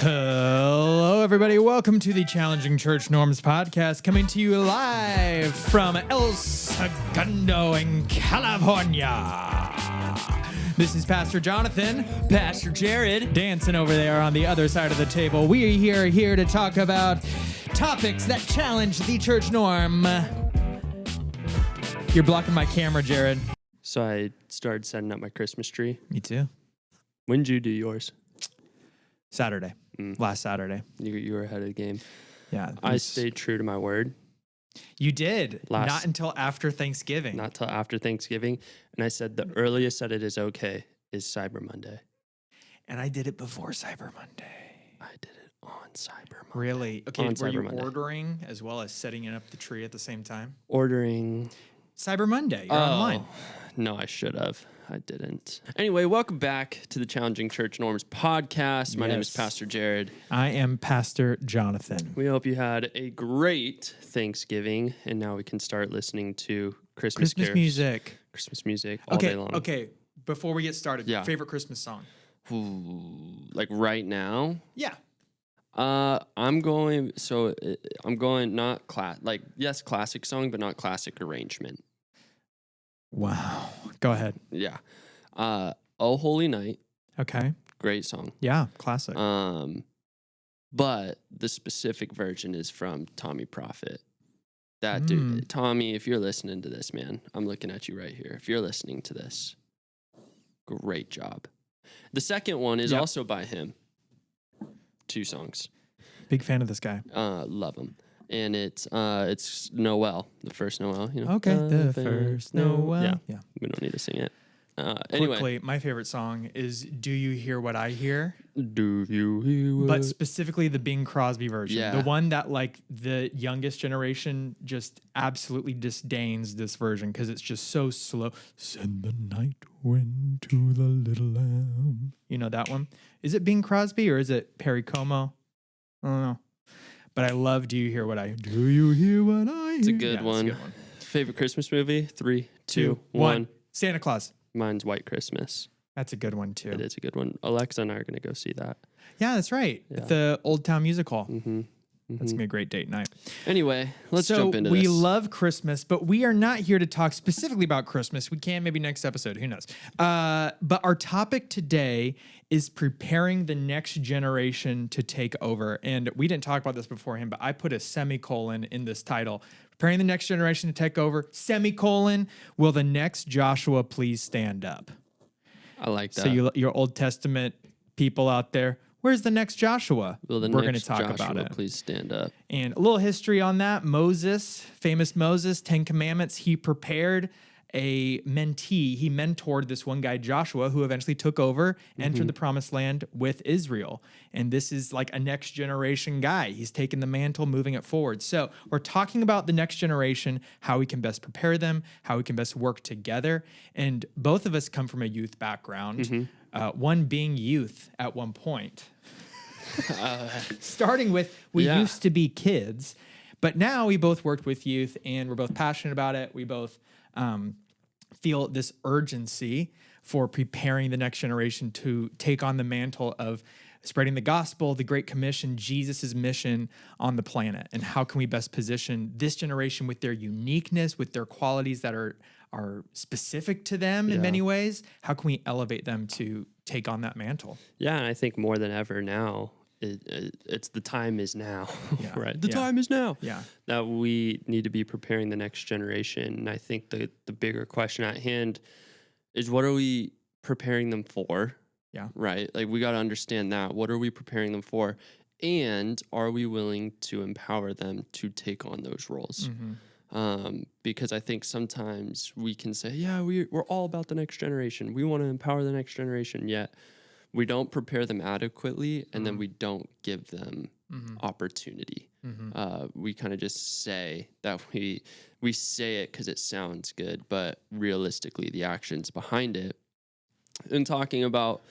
Hello, everybody. Welcome to the Challenging Church Norms podcast, coming to you live from El Segundo in California. This is Pastor Jonathan. Pastor Jared. Dancing over there on the other side of the table. We are here to talk about topics that challenge the church norm. You're blocking my camera, Jared. So I started setting up my Christmas tree. Me too. When did you do yours? Saturday. Last Saturday. You were ahead of the game. Yeah. I stayed true to my word. You did. Not until after Thanksgiving. Not till after Thanksgiving. And I said the earliest that it is okay is Cyber Monday. And I did it before Cyber Monday. I did it on Cyber Monday. Really? Okay, on were Cyber you Monday. ordering as well as setting up the tree at the same time? Ordering. Cyber Monday. You're online. No, I should have. I didn't. Anyway, welcome back to the Challenging Church Norms podcast. My name is Pastor Jared. I am Pastor Jonathan. We hope you had a great Thanksgiving, and now we can start listening to Christmas music. Christmas music all day long. Okay, before we get started, favorite Christmas song? Ooh, like right now? Yeah. I'm going not yes, classic song, but not classic arrangement. Wow. Go ahead. Yeah. Oh Holy Night. Okay. Great song. Yeah, classic. But the specific version is from Tommy Prophet. That dude, Tommy, if you're listening to this, man, I'm looking at you right here. If you're listening to this, great job. The second one is also by him. 2 songs. Big fan of this guy. Love him. And it's Noel, the first Noel. You know. Okay, the first Noel. Yeah, we don't need to sing it. Quickly, Anyway, my favorite song is "Do You Hear What I Hear?" Do you hear what? But specifically the Bing Crosby version. Yeah. The one that like the youngest generation just absolutely disdains this version because it's just so slow. Send the night wind to the little lamb. You know that one? Is it Bing Crosby or is it Perry Como? I don't know. But I love Do You Hear What I Hear? Do you hear what I hear? It's a good one. Favorite Christmas movie? 3, 2, 1. Santa Claus. Mine's White Christmas. That's a good one too. It is a good one. Alexa and I are going to go see that. Yeah, that's right. Yeah. At the Old Town Music Hall. Mm-hmm. That's going to be a great date night. Anyway, let's jump into this. We love Christmas, but we are not here to talk specifically about Christmas. We can maybe next episode. Who knows? But our topic today is preparing the next generation to take over. And we didn't talk about this beforehand, but I put a semicolon in this title. Preparing the next generation to take over, semicolon, will the next Joshua please stand up? I like that. So your Old Testament people out there, where's the next Joshua? Will the We're going next to talk Joshua about it. please stand up? And a little history on that. Moses, famous Moses, 10 Commandments. He prepared a mentee. He mentored this one guy, Joshua, who eventually took over, entered the promised land with Israel. And this is like a next generation guy. He's taken the mantle, moving it forward. So we're talking about the next generation, how we can best prepare them, how we can best work together. And both of us come from a youth background, one being youth at one point. Starting with, we used to be kids, but now we both worked with youth and we're both passionate about it. We both feel this urgency for preparing the next generation to take on the mantle of spreading the gospel, the Great Commission, Jesus' mission on the planet. And how can we best position this generation with their uniqueness, with their qualities that are specific to them in many ways? How can we elevate them to take on that mantle? Yeah, and I think more than ever now, it's the time is now, right? The time is now. Yeah. That we need to be preparing the next generation. And I think the bigger question at hand is, what are we preparing them for? Yeah. Right? Like, we got to understand that. What are we preparing them for? And are we willing to empower them to take on those roles? Because I think sometimes we can say, yeah, we're all about the next generation. We want to empower the next generation, yet we don't prepare them adequately, and then we don't give them opportunity. We kind of just say that we say it because it sounds good, but realistically, the actions behind it. And talking about,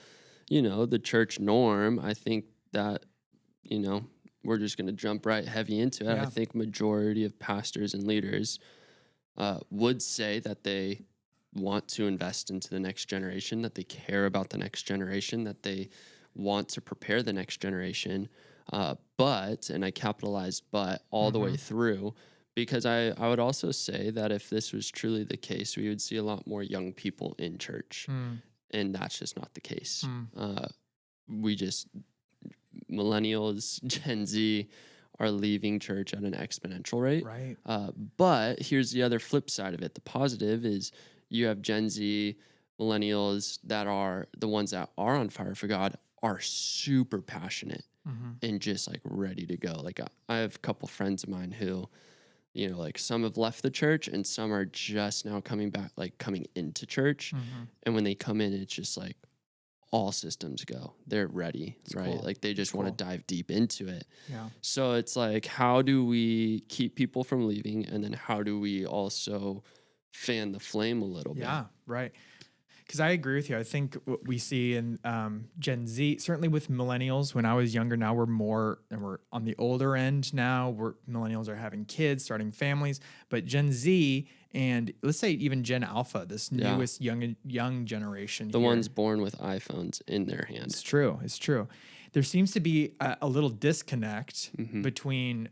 the church norm, I think that, we're just going to jump right heavy into it. Yeah. I think majority of pastors and leaders would say that they want to invest into the next generation, that they care about the next generation, that they want to prepare the next generation, but, and I capitalized but all the way through, because I would also say that if this was truly the case, we would see a lot more young people in church. And that's just not the case. Millennials, Gen Z are leaving church at an exponential rate. Right. But here's the other flip side of it. The positive is you have Gen Z, millennials that are the ones that are on fire for God, are super passionate and just like ready to go. Like I have a couple friends of mine who, like some have left the church and some are just now coming back, like coming into church. And when they come in, it's just like all systems go. They're ready, right? Cool. Like they just want to dive deep into it. Yeah. So it's like, how do we keep people from leaving? And then how do we also fan the flame a little bit? Yeah, right. Because I agree with you. I think what we see in Gen Z, certainly with millennials, when I was younger, now we're on the older end now. Millennials are having kids, starting families. But Gen Z and let's say even Gen Alpha, this newest young generation. The ones born with iPhones in their hands. It's true. It's true. There seems to be a little disconnect between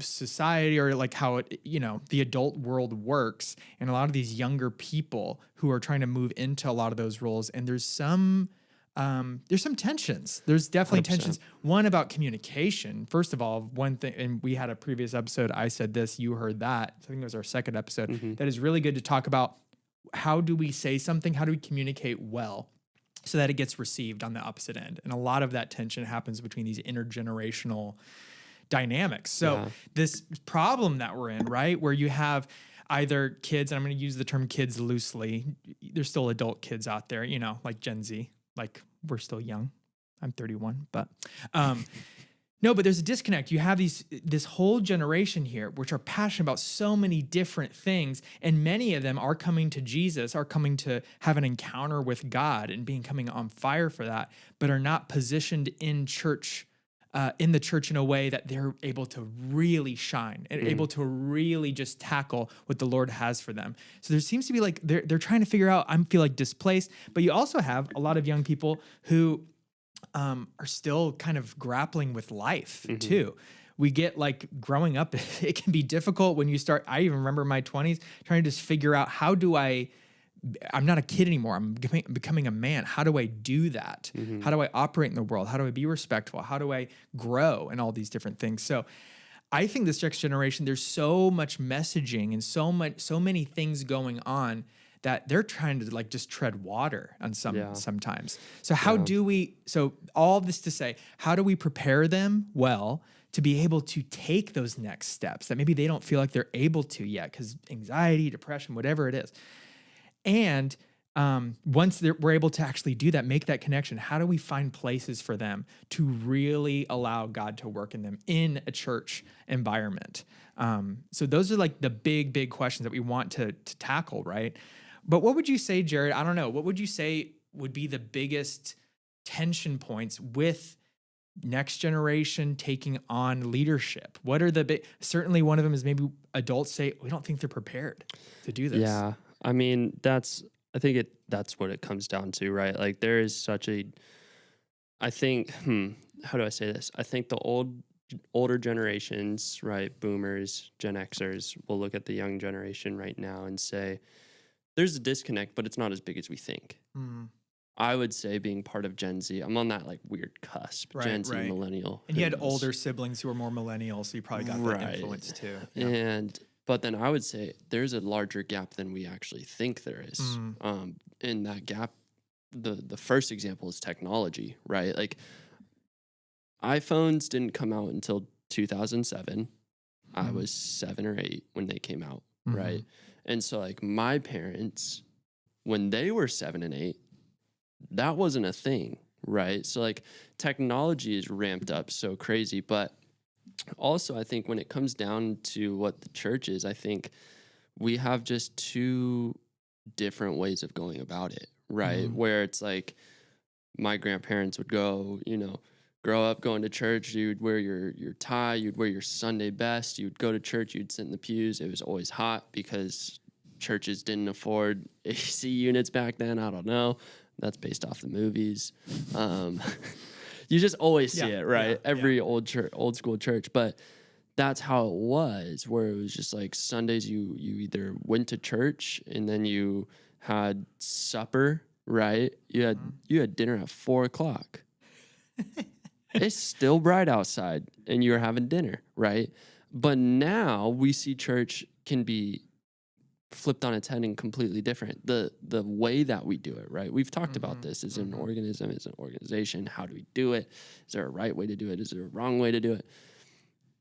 society, or like how it, the adult world works, and a lot of these younger people who are trying to move into a lot of those roles. And there's some tensions. There's definitely 100%. Tensions. One about communication. First of all, one thing, and we had a previous episode, I said this, you heard that. I think it was our second episode. That is really good to talk about. How do we say something? How do we communicate well so that it gets received on the opposite end? And a lot of that tension happens between these intergenerational dynamics. So this problem that we're in, right, where you have either kids, and I'm going to use the term kids loosely, there's still adult kids out there, like Gen Z, like we're still young. I'm 31, but no, but there's a disconnect. You have this whole generation here, which are passionate about so many different things, and many of them are coming to Jesus, are coming to have an encounter with God and coming on fire for that, but are not positioned in church, in the church in a way that they're able to really shine and able to really just tackle what the Lord has for them. So there seems to be like they're trying to figure out, I feel like displaced, but you also have a lot of young people who are still kind of grappling with life too. We get like growing up, it can be difficult when you start. I even remember in my 20s trying to just figure out, I'm not a kid anymore. I'm becoming a man. How do I do that? How do I operate in the world? How do I be respectful? How do I grow and all these different things? So I think this next generation, there's so much messaging and so many things going on that they're trying to like just tread water on sometimes. So so all this to say, how do we prepare them well to be able to take those next steps that maybe they don't feel like they're able to yet because anxiety, depression, whatever it is. And once we're able to actually do that, make that connection, how do we find places for them to really allow God to work in them in a church environment? So those are like the big questions that we want to tackle, right? But what would you say, Jared? I don't know. What would you say would be the biggest tension points with next generation taking on leadership? What are certainly one of them is maybe adults say, we don't think they're prepared to do this. Yeah. I mean, that's what it comes down to, right? Like there is how do I say this? I think the older generations, right? Boomers, Gen Xers will look at the young generation right now and say, there's a disconnect, but it's not as big as we think. I would say being part of Gen Z, I'm on that like weird cusp, Gen Z, millennial. And you had older siblings who were more millennial, so you probably got that influence too. Yeah. But then I would say there's a larger gap than we actually think there is. In that gap, the first example is technology, right? Like iPhones didn't come out until 2007. I was 7 or 8 when they came out, right? And so like my parents, when they were 7 and 8, that wasn't a thing, right? So like technology is ramped up so crazy, but also I think when it comes down to what the church is, I think we have just 2 different ways of going about it, right? Where it's like my grandparents would go, grow up going to church, you'd wear your tie, you'd wear your Sunday best, you'd go to church, you'd sit in the pews. It was always hot because churches didn't afford AC units back then. I don't know. That's based off the movies. You just always see it, right? Every old school church. But that's how it was, where it was just like Sundays you either went to church and then you had supper, right? You had dinner at 4:00. It's still bright outside and you're having dinner, right? But now we see church can be flipped on its head and completely different. The way that we do it, right? We've talked about this. Is it an organism? Is it an organization? How do we do it? Is there a right way to do it? Is there a wrong way to do it?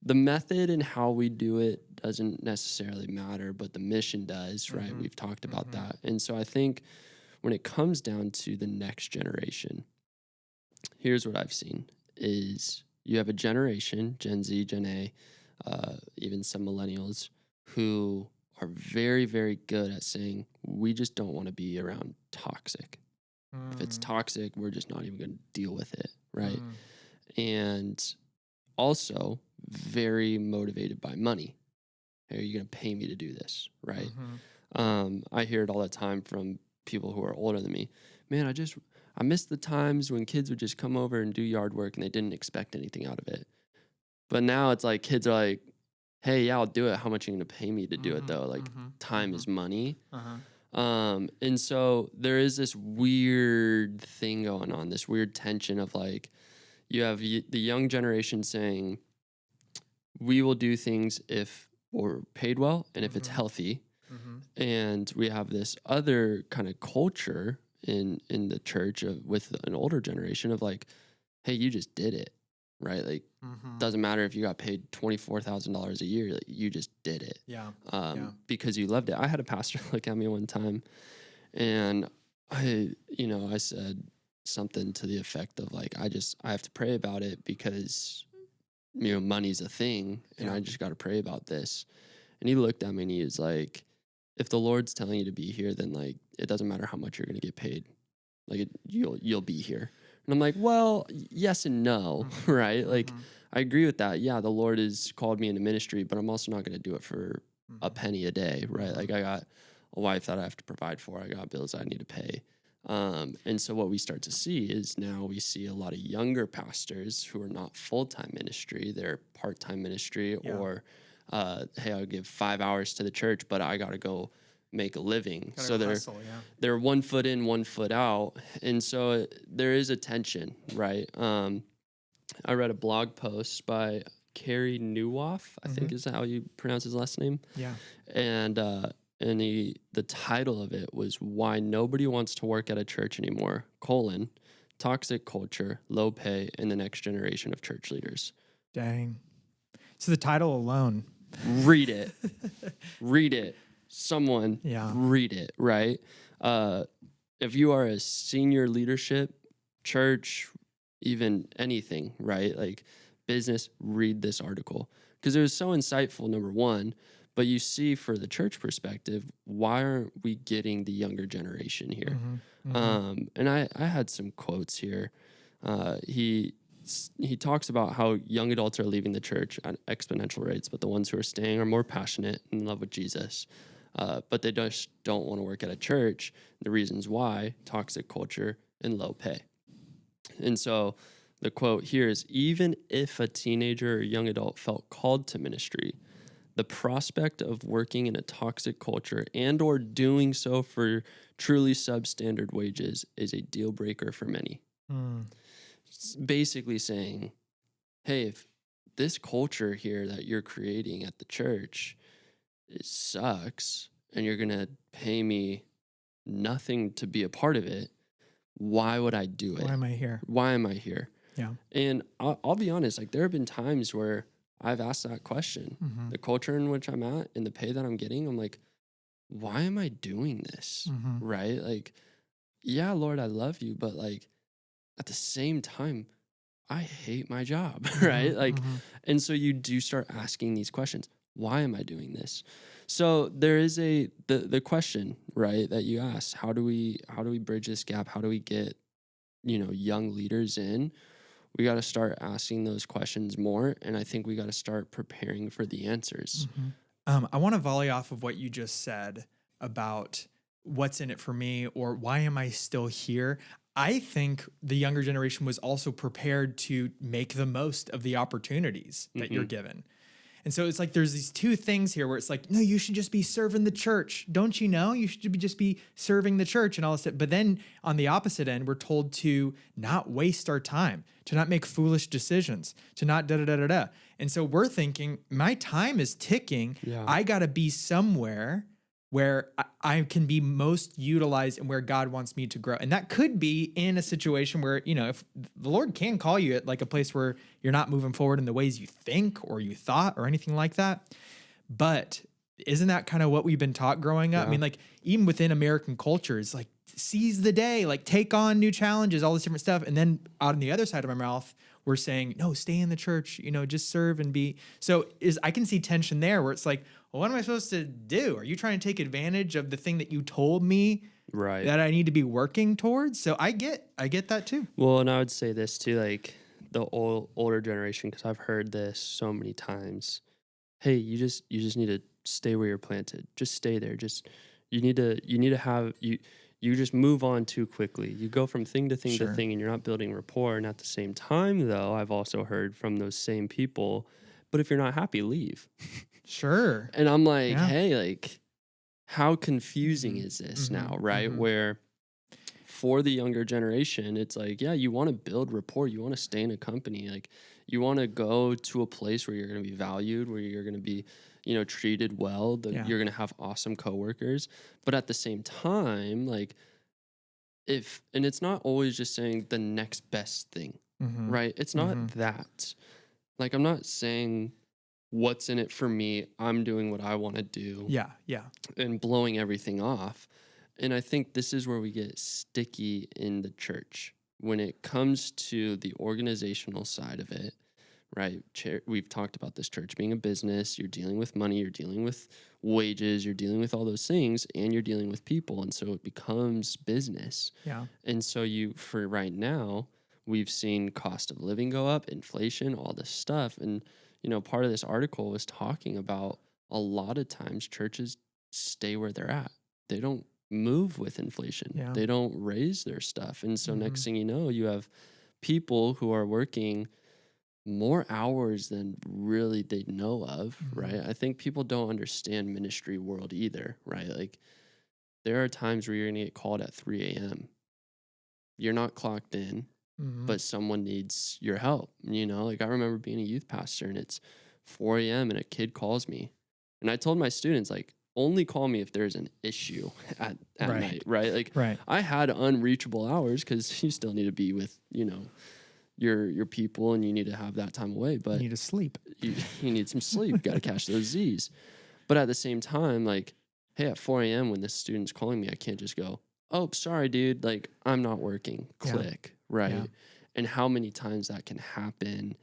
The method and how we do it doesn't necessarily matter, but the mission does, right? We've talked about that. And so I think when it comes down to the next generation, here's what I've seen is you have a generation, Gen Z, Gen A, even some millennials, who are very, very good at saying, we just don't want to be around toxic. If it's toxic, we're just not even going to deal with it, right? And also very motivated by money. Hey, are you going to pay me to do this, right? I hear it all the time from people who are older than me. Man, I miss the times when kids would just come over and do yard work and they didn't expect anything out of it. But now it's like kids are like, hey, yeah, I'll do it. How much are you going to pay me to do it, though? Like, time is money. And so there is this weird thing going on, this weird tension of like, you have the young generation saying, we will do things if we're paid well and if it's healthy. And we have this other kind of culture in the church with an older generation of like, hey, you just did it, right? Like, doesn't matter if you got paid $24,000 a year, like, you just did it. Because you loved it. I had a pastor look at me one time and I said something to the effect of like, I have to pray about it because, money's a thing and I just got to pray about this. And he looked at me and he was like, if the Lord's telling you to be here, then like, it doesn't matter how much you're going to get paid. Like you'll be here. And I'm like, well, yes and no, right? Like, I agree with that. Yeah, the Lord has called me into ministry, but I'm also not going to do it for a penny a day, right? Like, I got a wife that I have to provide for. I got bills I need to pay. And so what we start to see is now we see a lot of younger pastors who are not full-time ministry. They're part-time ministry or, hey, I'll give 5 hours to the church, but I got to go make a living. So they're 1 foot in, 1 foot out. And so there is a tension, right? I read a blog post by Carey Nieuwhof, I think is how you pronounce his last name. Yeah. And the title of it was Why Nobody Wants to Work at a Church Anymore, toxic culture, low pay, and the next generation of church leaders. Dang. So the title alone. Read it. Read it. Someone read it, right? If you are a senior leadership, church, even anything, right? Like business, read this article. Because it was so insightful, number one. But you see, for the church perspective, why aren't we getting the younger generation here? And I had some quotes here. He talks about how young adults are leaving the church at exponential rates, but the ones who are staying are more passionate and in love with Jesus. But they just don't want to work at a church. The reasons why: toxic culture and low pay. And so the quote here is, even if a teenager or young adult felt called to ministry, the prospect of working in a toxic culture and or doing so for truly substandard wages is a deal breaker for many. It's basically saying, hey, if this culture here that you're creating at the church, it sucks, and you're going to pay me nothing to be a part of it, why would I do it? Why am I here? Why am I here? Yeah. And I'll be honest, like, there have been times where I've asked that question. The culture in which I'm at and the pay that I'm getting, I'm like, why am I doing this? Right? Like, yeah, Lord, I love you, but like at the same time, I hate my job, right? Like, and so you do start asking these questions. Why am I doing this? So there is the question, right, that you ask, how do we bridge this gap? How do we get, young leaders in? We got to start asking those questions more. And I think we got to start preparing for the answers. I want to volley off of what you just said about what's in it for me or why am I still here? I think the younger generation was also prepared to make the most of the opportunities that you're given. And so it's like there's these two things here where it's like, no, you should just be serving the church. Don't you know? You should just be serving the church and all this stuff. But then on the opposite end, we're told to not waste our time, to not make foolish decisions, to not da-da-da-da-da. And so we're thinking, my time is ticking. Yeah. I got to be somewhere where I can be most utilized and where God wants me to grow. And that could be in a situation where, you know, if the Lord can call you at like a place where you're not moving forward in the ways you think or you thought or anything like that. But isn't that kind of what we've been taught growing up? Yeah. I mean, like even within American culture, it's like seize the day, like take on new challenges, all this different stuff. And then out on the other side of my mouth, we're saying, no, stay in the church, you know, just serve and be. So I can see tension there where it's like, well, what am I supposed to do? Are you trying to take advantage of the thing that you told me Right. that I need to be working towards? So I get that too. Well, and I would say this too, like the older generation, because I've heard this so many times. Hey, you just need to stay where you're planted. Just stay there. You need to have you just move on too quickly. You go from thing to thing to thing, and you're not building rapport. And at the same time, though, I've also heard from those same people, but if you're not happy, leave. Sure. And I'm like, Yeah. hey, like, how confusing is this now, right? Where for the younger generation, it's like, yeah, you want to build rapport. You want to stay in a company. Like, you want to go to a place where you're going to be valued, where you're going to be, you know, treated well, you're going to have awesome coworkers. But at the same time, like, and it's not always just saying the next best thing, right? It's not that. Like, I'm not saying what's in it for me. I'm doing what I want to do. Yeah. And blowing everything off. And I think this is where we get sticky in the church when it comes to the organizational side of it, right? We've talked about this church being a business. You're dealing with money, you're dealing with wages, you're dealing with all those things, and you're dealing with people. And so it becomes business. Yeah. And so for right now, we've seen cost of living go up, inflation, all this stuff. And, you know, part of this article was talking about a lot of times churches stay where they're at. They don't move with inflation. Yeah. They don't raise their stuff. And so next thing you know, you have people who are working more hours than really they know of, right? I think people don't understand ministry world either, right? Like there are times where you're going to get called at 3 a.m. You're not clocked in, but someone needs your help. You know, like I remember being a youth pastor and it's 4 a.m. and a kid calls me. And I told my students, like, only call me if there's an issue at night, right? Like I had unreachable hours because you still need to be with, you know, your people and you need to have that time away. But You need to sleep. you need some sleep. Got to catch those Z's. But at the same time, like, hey, at 4 a.m. when this student's calling me, I can't just go, oh, sorry, dude. Like, I'm not working. Click, right? Yeah. And how many times that can happen.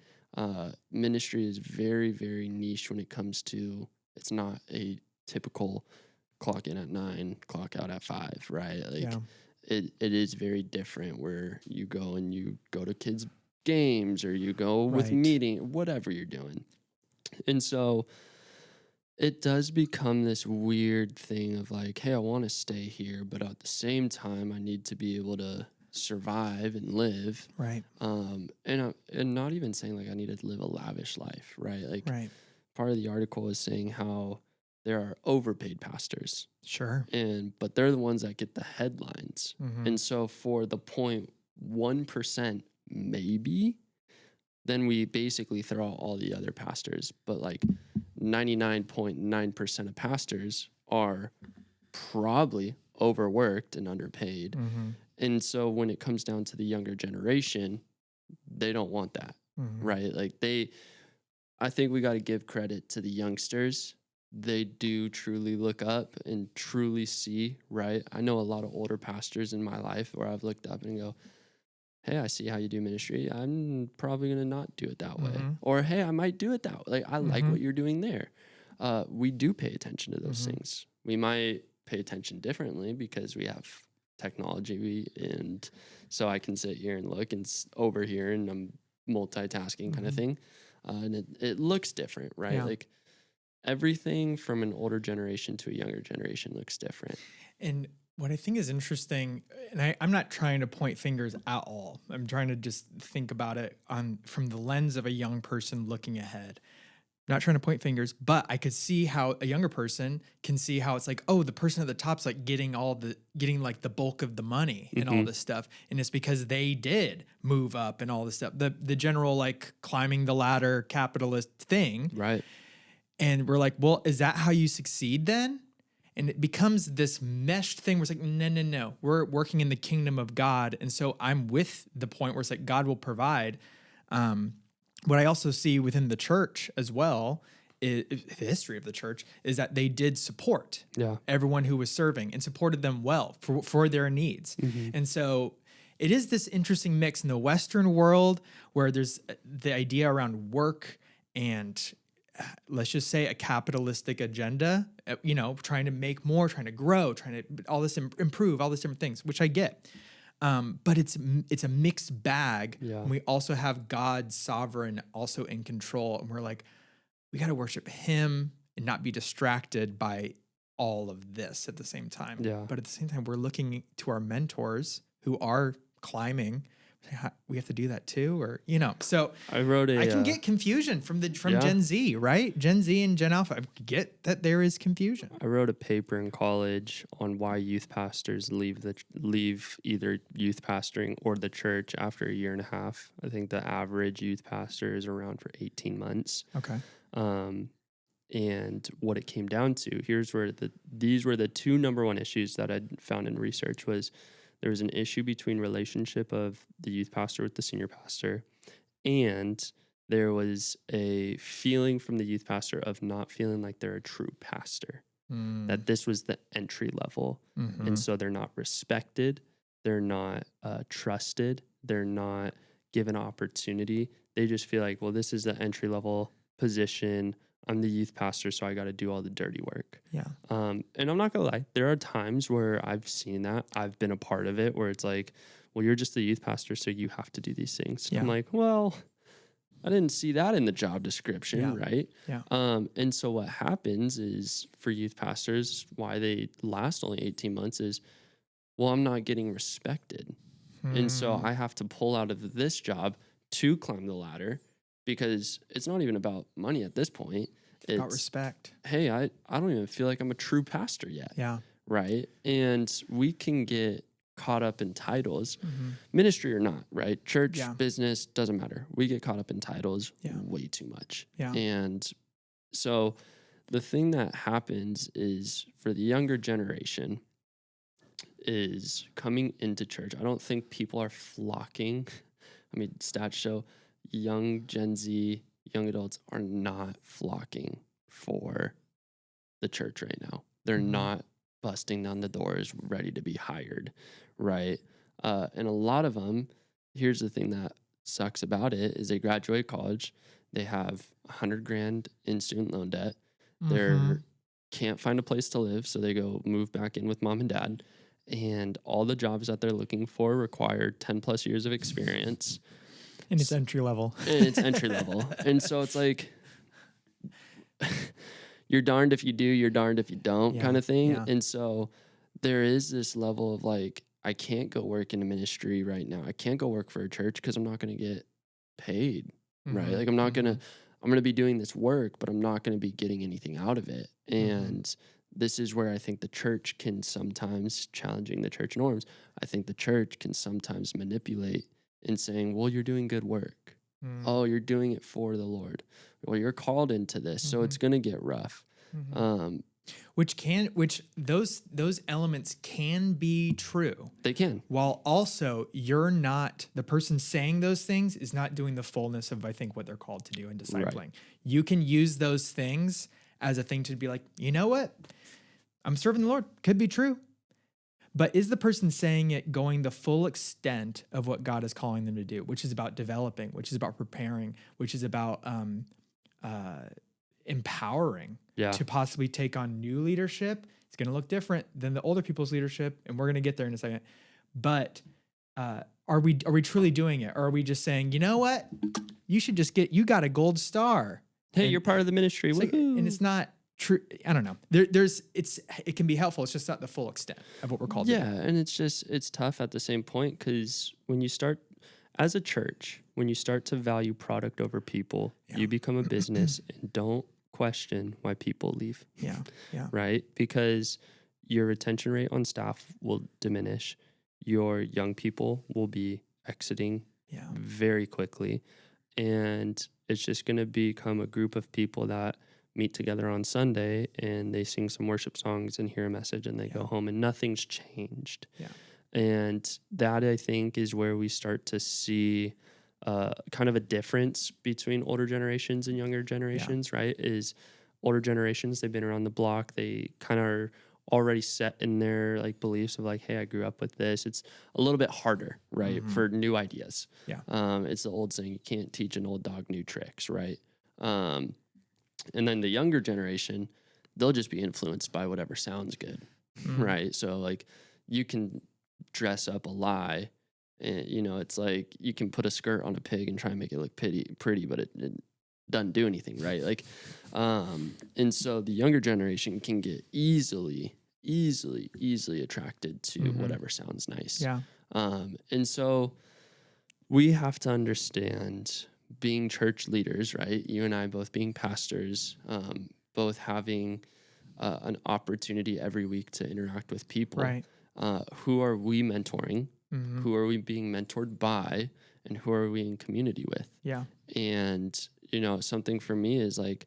Ministry is very, very niche when it comes to, it's not a typical clock in at 9, clock out at 5, right? Like it is very different where you go and you go to kids' games or you go with meeting, whatever you're doing. And so it does become this weird thing of like, hey, I want to stay here, but at the same time, I need to be able to survive and live. Right. And not even saying like I need to live a lavish life, right? Like part of the article is saying how there are overpaid pastors. Sure. But they're the ones that get the headlines. And so for the 0.1% maybe, then we basically throw out all the other pastors. But like 99.9% of pastors are probably overworked and underpaid. And so when it comes down to the younger generation, they don't want that, right? Like I think we got to give credit to the youngsters. They do truly look up and truly see, right? I know a lot of older pastors in my life where I've looked up and go, hey, I see how you do ministry. I'm probably going to not do it that way. Or, hey, I might do it that way. Like, I like what you're doing there. We do pay attention to those things. We might pay attention differently because we have technology. And so I can sit here and look and over here and I'm multitasking kind of thing. And it looks different, right? Yeah. Like, everything from an older generation to a younger generation looks different. And what I think is interesting, and I'm not trying to point fingers at all. I'm trying to just think about it from the lens of a young person looking ahead. Not trying to point fingers, but I could see how a younger person can see how it's like, oh, the person at the top's like getting like the bulk of the money and all this stuff. And it's because they did move up and all this stuff. The general like climbing the ladder capitalist thing. Right. And we're like, well, is that how you succeed then? And it becomes this meshed thing where it's like, no. We're working in the kingdom of God. And so I'm with the point where it's like God will provide. What I also see within the church as well, the history of the church, is that they did support everyone who was serving and supported them well for their needs. And so it is this interesting mix in the Western world where there's the idea around work and let's just say a capitalistic agenda, trying to make more, trying to grow, trying to all this improve, all these different things, which I get. But it's a mixed bag. Yeah. And we also have God sovereign also in control. And we're like, we got to worship him and not be distracted by all of this at the same time. Yeah. But at the same time, we're looking to our mentors who are climbing. We have to do that too, or so I can get confusion from Gen Z, right? Gen Z and Gen Alpha. I get that there is confusion. I wrote a paper in college on why youth pastors leave either youth pastoring or the church after a year and a half. I think the average youth pastor is around for 18 months. Okay. And what it came down to, these were the two number one issues that I found in research was there was an issue between relationship of the youth pastor with the senior pastor, and there was a feeling from the youth pastor of not feeling like they're a true pastor, that this was the entry level. And so they're not respected, they're not trusted, they're not given opportunity. They just feel like, well, this is the entry level position. I'm the youth pastor, so I got to do all the dirty work. Yeah. And I'm not going to lie. There are times where I've seen that. I've been a part of it where it's like, well, you're just the youth pastor, so you have to do these things. Yeah. I'm like, well, I didn't see that in the job description, right? Yeah. And so what happens is for youth pastors, why they last only 18 months is, well, I'm not getting respected. And so I have to pull out of this job to climb the ladder. Because it's not even about money at this point. It's about respect. Hey, I don't even feel like I'm a true pastor yet. Yeah. Right? And we can get caught up in titles, ministry or not, right? Church, business, doesn't matter. We get caught up in titles way too much. Yeah. And so the thing that happens is for the younger generation is coming into church. I don't think people are flocking. I mean, stats show young Gen Z, young adults are not flocking for the church right now. They're not busting down the doors ready to be hired, right? And a lot of them, here's the thing that sucks about it, is they graduate college, they have $100,000 in student loan debt, they can't find a place to live, so they go move back in with mom and dad, and all the jobs that they're looking for require 10 plus years of experience. And it's entry level. And so it's like, you're darned if you do, you're darned if you don't kind of thing. Yeah. And so there is this level of like, I can't go work in a ministry right now. I can't go work for a church because I'm not going to get paid, right? Like I'm going to be doing this work, but I'm not going to be getting anything out of it. And this is where I think the church can sometimes, challenging the church norms, I think the church can sometimes manipulate in saying, well, you're doing good work. Oh, you're doing it for the Lord. Well, you're called into this, so it's going to get rough. Which those elements can be true. They can. While also you're not, the person saying those things is not doing the fullness of, I think, what they're called to do in discipling. Right. You can use those things as a thing to be like, you know what? I'm serving the Lord. Could be true. But is the person saying it going the full extent of what God is calling them to do, which is about developing, which is about preparing, which is about empowering to possibly take on new leadership? It's going to look different than the older people's leadership, and we're going to get there in a second. But are we truly doing it? Or are we just saying, you know what? You got a gold star. Hey, you're part of the ministry. And it's not true. I don't know. It can be helpful. It's just not the full extent of what we're called to do. Yeah, and it's tough at the same point, because when you start as a church, when you start to value product over people, you become a business, and don't question why people leave. Yeah. Right? Because your retention rate on staff will diminish. Your young people will be exiting very quickly. And it's just going to become a group of people that meet together on Sunday and they sing some worship songs and hear a message and they go home, and nothing's changed. Yeah. And that, I think, is where we start to see kind of a difference between older generations and younger generations, right? Is older generations, they've been around the block. They kind of are already set in their like beliefs of like, hey, I grew up with this. It's a little bit harder, right, for new ideas. Yeah. It's the old saying, you can't teach an old dog new tricks, right? And then the younger generation, they'll just be influenced by whatever sounds good, right? So like you can dress up a lie, and it's like you can put a skirt on a pig and try and make it look pretty, but it doesn't do anything, right? Like, and so the younger generation can get easily attracted to whatever sounds nice. Yeah. And so we have to understand, being church leaders, right? You and I both being pastors, both having an opportunity every week to interact with people. Right. Who are we mentoring? Who are we being mentored by? And who are we in community with? Yeah. And, something for me is like,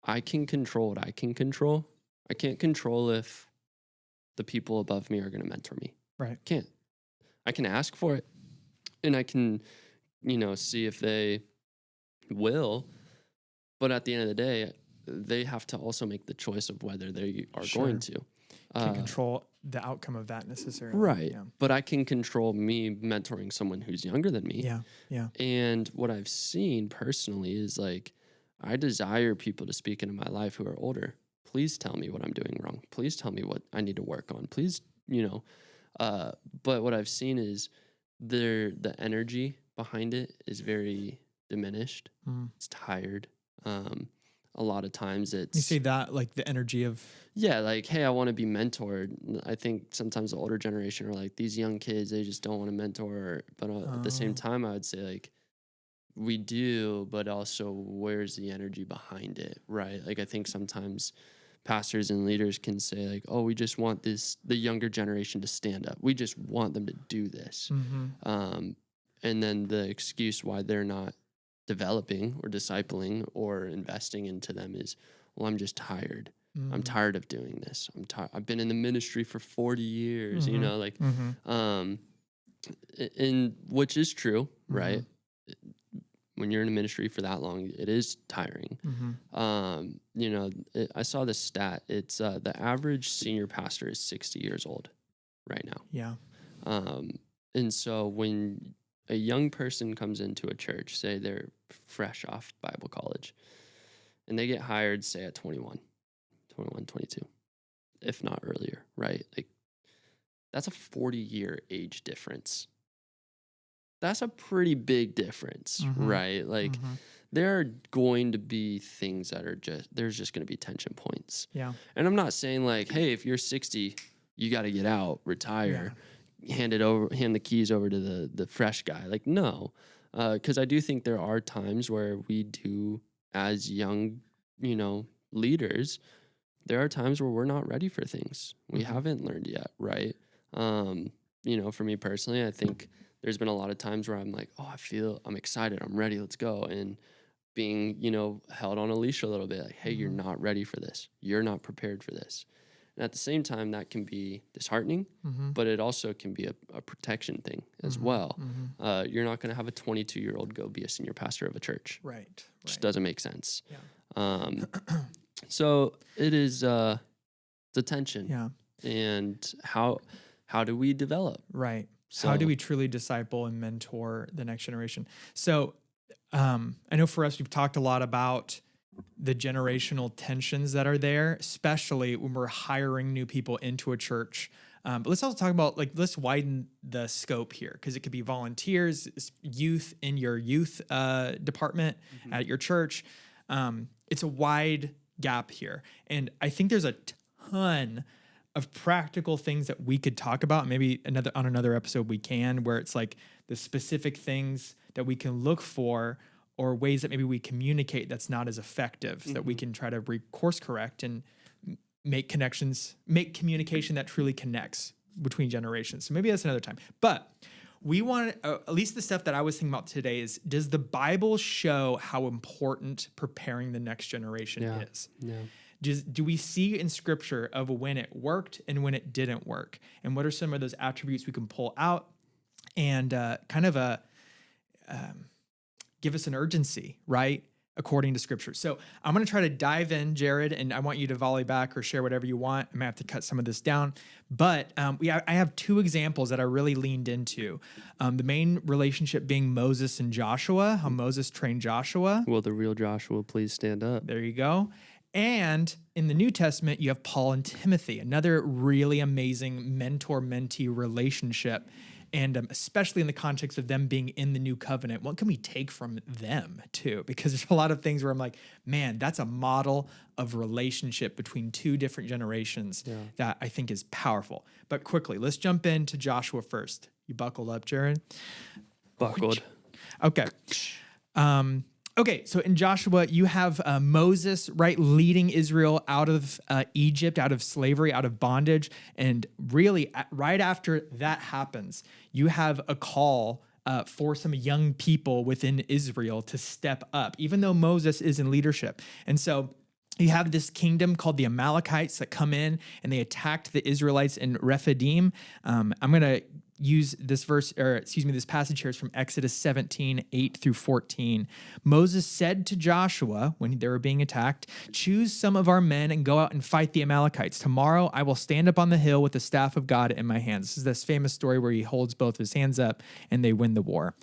I can control what I can control. I can't control if the people above me are going to mentor me. Right. Can't. I can ask for it, and I can, see if they will. But at the end of the day, they have to also make the choice of whether they are going to. Can't control the outcome of that necessarily. Right. Yeah. But I can control me mentoring someone who's younger than me. Yeah. Yeah. And what I've seen personally is like, I desire people to speak into my life who are older. Please tell me what I'm doing wrong. Please tell me what I need to work on. Please, but what I've seen is the energy behind it is very diminished. It's tired. A lot of times it's... You say that, like the energy of... Yeah, like, hey, I want to be mentored. I think sometimes the older generation are like, these young kids, they just don't want to mentor. But at the same time, I would say, like, we do, but also where's the energy behind it, right? Like, I think sometimes pastors and leaders can say, like, oh, we just want the younger generation to stand up. We just want them to do this. And then the excuse why they're not developing or discipling or investing into them is, well, I'm just tired. I'm tired of doing this. I've been in the ministry for 40 years, and which is true, right? When you're in a ministry for that long, it is tiring. I saw this stat. It's the average senior pastor is 60 years old right now. Yeah. And so when a young person comes into a church, say they're fresh off Bible college, and they get hired, say at 21, 22, if not earlier, right? Like, that's a 40-year age difference. That's a pretty big difference, right? Like, there are going to be things that are there's just going to be tension points. Yeah. And I'm not saying like, hey, if you're 60, you got to get out, retire, hand the keys over to the fresh guy. Like, no, because I do think there are times where we do, as young, leaders, there are times where we're not ready for things. We haven't learned yet, right? For me personally, I think there's been a lot of times where I'm like, oh, I'm excited, I'm ready, let's go. And being, held on a leash a little bit, like, hey, you're not ready for this. You're not prepared for this. And at the same time, that can be disheartening, but it also can be a protection thing as well. You're not going to have a 22-year-old go be a senior pastor of a church. Right. Just doesn't make sense. Yeah. So it is the tension. Yeah. And how do we develop? Right. So, how do we truly disciple and mentor the next generation? So I know for us, we've talked a lot about the generational tensions that are there, especially when we're hiring new people into a church. But let's also talk about, like, let's widen the scope here, because it could be volunteers, youth in your youth department at your church. It's a wide gap here. And I think there's a ton of practical things that we could talk about. Maybe on another episode we can, where it's like the specific things that we can look for, or ways that maybe we communicate that's not as effective, so that we can try to course correct and make communication that truly connects between generations. So maybe that's another time. But we want at least the stuff that I was thinking about today is, does the Bible show how important preparing the next generation is? Yeah. Do we see in Scripture of when it worked and when it didn't work? And what are some of those attributes we can pull out and kind of give us an urgency, right? According to Scripture. So I'm going to try to dive in, Jared, and I want you to volley back or share whatever you want. I might have to cut some of this down. But I have two examples that I really leaned into. The main relationship being Moses and Joshua, how Moses trained Joshua. Will the real Joshua please stand up? There you go. And in the New Testament, you have Paul and Timothy, another really amazing mentor-mentee relationship. And especially in the context of them being in the new covenant, what can we take from them too? Because there's a lot of things where I'm like, man, that's a model of relationship between two different generations that I think is powerful. But quickly, let's jump into Joshua first. You buckled up, Jared? Buckled. Okay. Okay, so in Joshua, you have Moses, right, leading Israel out of Egypt, out of slavery, out of bondage. And really, right after that happens, you have a call for some young people within Israel to step up, even though Moses is in leadership. And so you have this kingdom called the Amalekites that come in and they attacked the Israelites in Rephidim. I'm going to use this this passage here is from Exodus 17, 8 through 14. Moses said to Joshua when they were being attacked, "Choose some of our men and go out and fight the Amalekites. Tomorrow I will stand up on the hill with the staff of God in my hands." This is this famous story where he holds both his hands up and they win the war.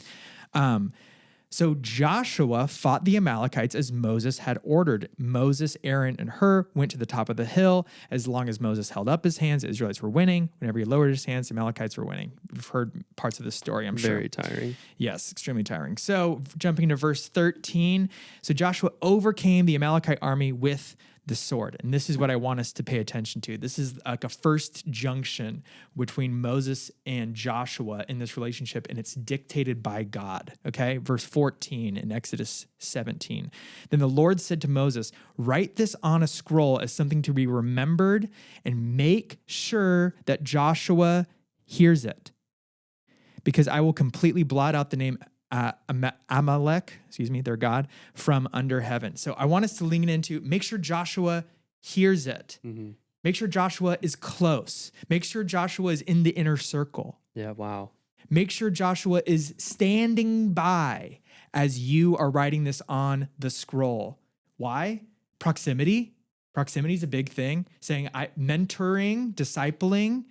So Joshua fought the Amalekites as Moses had ordered. Moses, Aaron, and Hur went to the top of the hill. As long as Moses held up his hands, the Israelites were winning. Whenever he lowered his hands, the Amalekites were winning. We've heard parts of this story, I'm sure. Very tiring. Yes, extremely tiring. So jumping to verse 13. So Joshua overcame the Amalekite army with the sword. And this is what I want us to pay attention to. This is like a first junction between Moses and Joshua in this relationship, and it's dictated by God. Okay, verse 14 in Exodus 17. Then the Lord said to Moses, "Write this on a scroll as something to be remembered, and make sure that Joshua hears it, because I will completely blot out the name Amalek, their God, from under heaven." So I want us to lean into, make sure Joshua hears it. Mm-hmm. Make sure Joshua is close. Make sure Joshua is in the inner circle. Yeah, wow. Make sure Joshua is standing by as you are writing this on the scroll. Why? Proximity. Proximity is a big thing. Saying mentoring, discipling,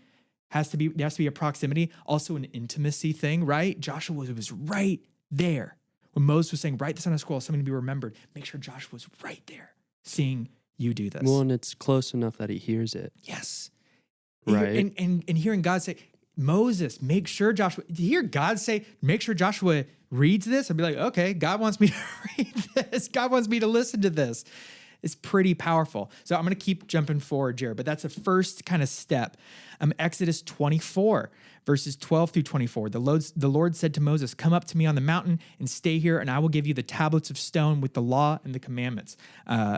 there has to be a proximity, also an intimacy thing, right? Joshua was right there. When Moses was saying, write this on a scroll, something to be remembered, make sure Joshua was right there seeing you do this. Well, and it's close enough that he hears it. Yes. Right. And hearing God say, Moses, make sure Joshua, to hear God say, make sure Joshua reads this, I'd be like, okay, God wants me to read this. God wants me to listen to this. It's pretty powerful. So I'm going to keep jumping forward, Jared, but that's a first kind of step. Exodus 24, verses 12 through 24. The Lord said to Moses, "Come up to me on the mountain and stay here, and I will give you the tablets of stone with the law and the commandments I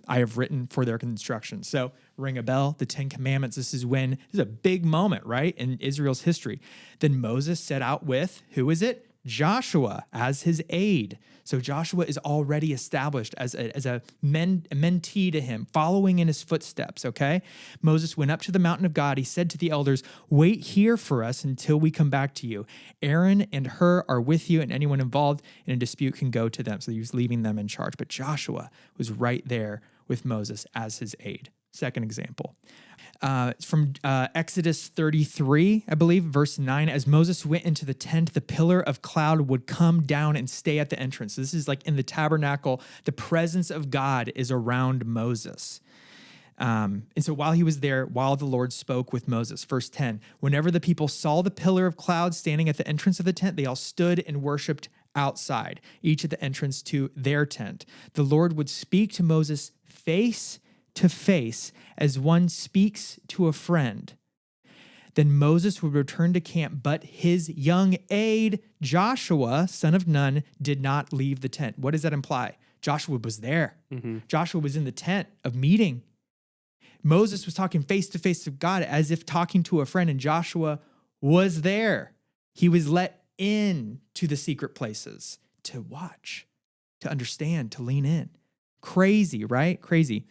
have written for their construction." So ring a bell, the 10 Commandments. This is a big moment, right, in Israel's history. Then Moses set out with, who is it? Joshua as his aide. So Joshua is already established as a mentee to him, following in his footsteps, okay? Moses went up to the mountain of God. He said to the elders, "Wait here for us until we come back to you. Aaron and Hur are with you, and anyone involved in a dispute can go to them." So he was leaving them in charge. But Joshua was right there with Moses as his aide. Second example. It's from Exodus 33, I believe, verse 9. As Moses went into the tent, the pillar of cloud would come down and stay at the entrance. This is like in the tabernacle, the presence of God is around Moses. And so while he was there, while the Lord spoke with Moses, verse 10, whenever the people saw the pillar of cloud standing at the entrance of the tent, they all stood and worshiped outside, each at the entrance to their tent. The Lord would speak to Moses face to face as one speaks to a friend. Then Moses would return to camp, but his young aide, Joshua, son of Nun, did not leave the tent. What does that imply? Joshua was there. Joshua was in the tent of meeting. Moses was talking face to face with God as if talking to a friend, and Joshua was there. He was let in to the secret places to watch, to understand, to lean in. Crazy, right? Crazy.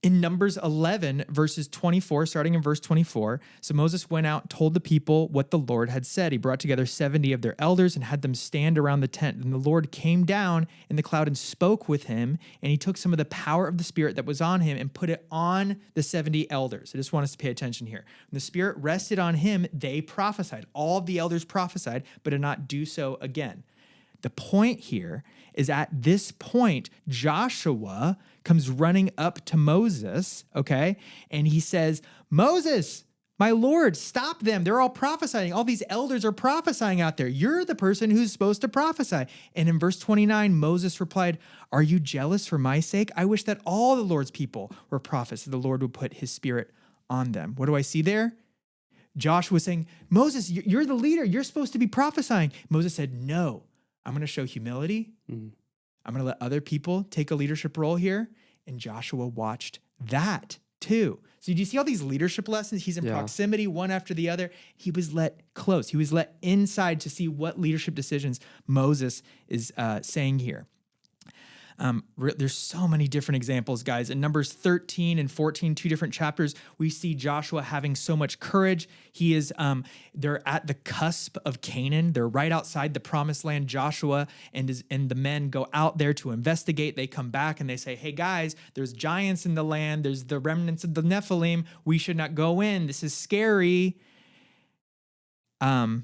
In Numbers 11, verses 24, starting in verse 24, so Moses went out and told the people what the Lord had said. He brought together 70 of their elders and had them stand around the tent. And the Lord came down in the cloud and spoke with him, and he took some of the power of the Spirit that was on him and put it on the 70 elders. I just want us to pay attention here. When the Spirit rested on him, they prophesied. All of the elders prophesied, but did not do so again. The point here is at this point, Joshua comes running up to Moses, okay? And he says, Moses, my Lord, stop them. They're all prophesying. All these elders are prophesying out there. You're the person who's supposed to prophesy. And in verse 29, Moses replied, are you jealous for my sake? I wish that all the Lord's people were prophets, that the Lord would put his Spirit on them. What do I see there? Joshua was saying, Moses, you're the leader. You're supposed to be prophesying. Moses said, no. I'm going to show humility. I'm going to let other people take a leadership role here. And Joshua watched that too. So do you see all these leadership lessons? He's in proximity, one after the other. He was let close. He was let inside to see what leadership decisions Moses is saying here. There's so many different examples, guys. In Numbers 13 and 14, two different chapters, we see Joshua having so much courage. He is, they're at the cusp of Canaan. They're right outside the promised land. Joshua and the men go out there to investigate. They come back and they say, hey guys, there's giants in the land. There's the remnants of the Nephilim. We should not go in. This is scary. Sorry.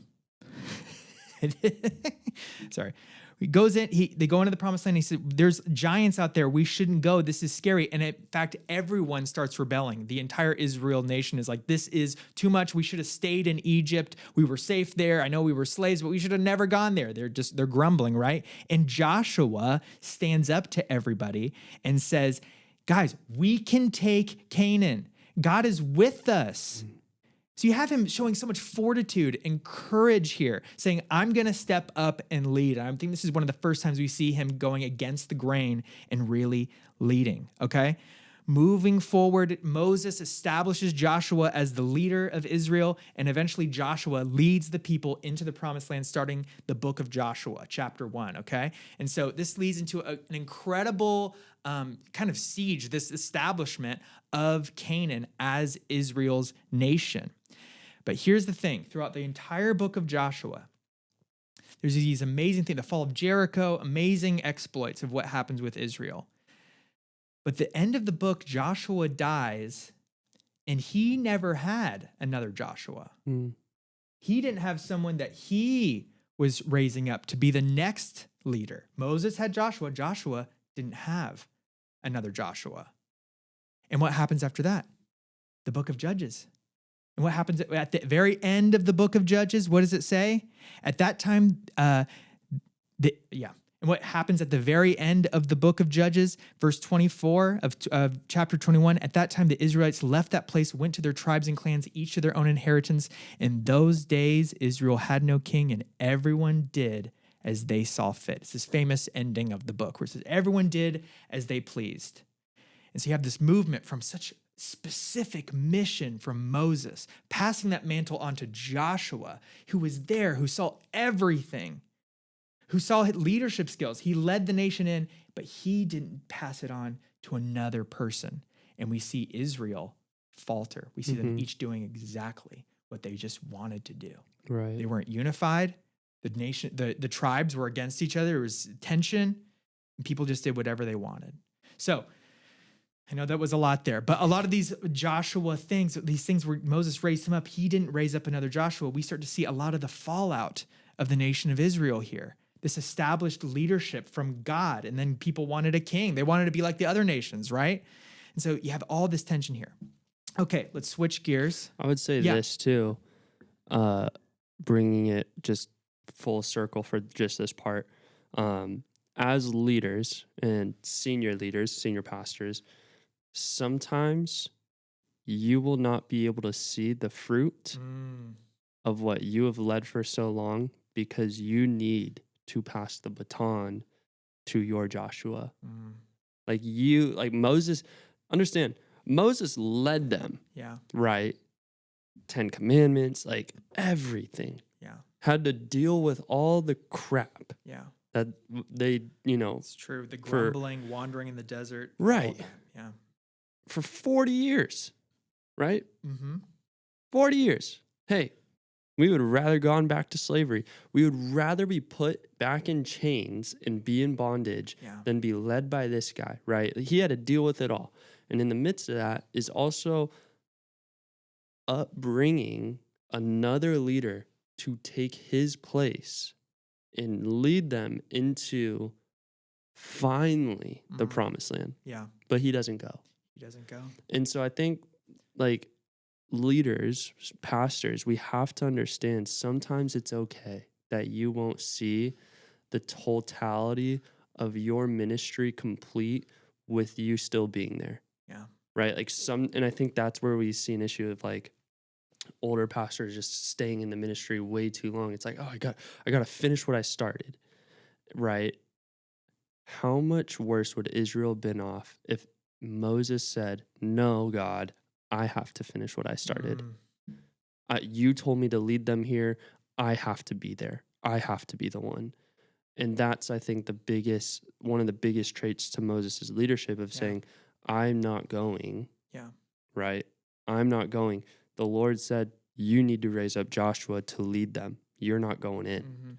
He goes in, they go into the promised land. He said, there's giants out there. We shouldn't go. This is scary. And in fact, everyone starts rebelling. The entire Israel nation is like, this is too much. We should have stayed in Egypt. We were safe there. I know we were slaves, but we should have never gone there. They're grumbling, right? And Joshua stands up to everybody and says, guys, we can take Canaan. God is with us. So you have him showing so much fortitude and courage here, saying, I'm going to step up and lead. I think this is one of the first times we see him going against the grain and really leading, okay? Moving forward, Moses establishes Joshua as the leader of Israel, and eventually Joshua leads the people into the promised land, starting the book of Joshua, chapter 1, okay? And so this leads into an incredible kind of siege, this establishment of Canaan as Israel's nation. But here's the thing, throughout the entire book of Joshua, there's these amazing things, the fall of Jericho, amazing exploits of what happens with Israel. But the end of the book, Joshua dies, and he never had another Joshua. He didn't have someone that he was raising up to be the next leader. Moses had Joshua. Joshua didn't have another Joshua. And what happens after that? The book of Judges. And what happens at the very end of the book of Judges? What does it say? At that time, And what happens at the very end of the book of Judges, verse 24 of chapter 21, at that time the Israelites left that place, went to their tribes and clans, each to their own inheritance. In those days, Israel had no king, and everyone did as they saw fit. It's this famous ending of the book where it says, everyone did as they pleased. And so you have this movement from such specific mission from Moses, passing that mantle on to Joshua, who was there, who saw everything, who saw his leadership skills. He led the nation in, but he didn't pass it on to another person. And we see Israel falter. We see them each doing exactly what they just wanted to do. Right. They weren't unified. The nation, the tribes were against each other. There was tension, and people just did whatever they wanted. So I know that was a lot there, but a lot of these Joshua things, these things where Moses raised him up, he didn't raise up another Joshua. We start to see a lot of the fallout of the nation of Israel here. This established leadership from God, and then people wanted a king. They wanted to be like the other nations, right? And so you have all this tension here. Okay, let's switch gears. I would say this too, bringing it just full circle for just this part. As leaders and senior pastors, sometimes you will not be able to see the fruit of what you have led for so long because you need to pass the baton to your Joshua. Like Moses, understand, Moses led them, right? 10 Commandments, like everything. Had to deal with all the crap that they, It's true. The grumbling, wandering in the desert. Right. Yeah. For 40 years, right? 40 years. Hey, we would rather gone back to slavery. We would rather be put back in chains and be in bondage than be led by this guy, right? He had to deal with it all. And in the midst of that is also upbringing another leader to take his place and lead them into finally the promised land. But he doesn't go. And so I think like leaders, pastors, we have to understand sometimes it's okay that you won't see the totality of your ministry complete with you still being there. Right? Like and I think that's where we see an issue of like older pastors just staying in the ministry way too long. It's like, oh, I got to finish what I started. Right? How much worse would Israel have been off if Moses said, "No, God, I have to finish what I started. You told me to lead them here. I have to be there. I have to be the one." And that's, I think, one of the biggest traits to Moses' leadership of saying, I'm not going. Right? I'm not going. The Lord said, you need to raise up Joshua to lead them. You're not going in.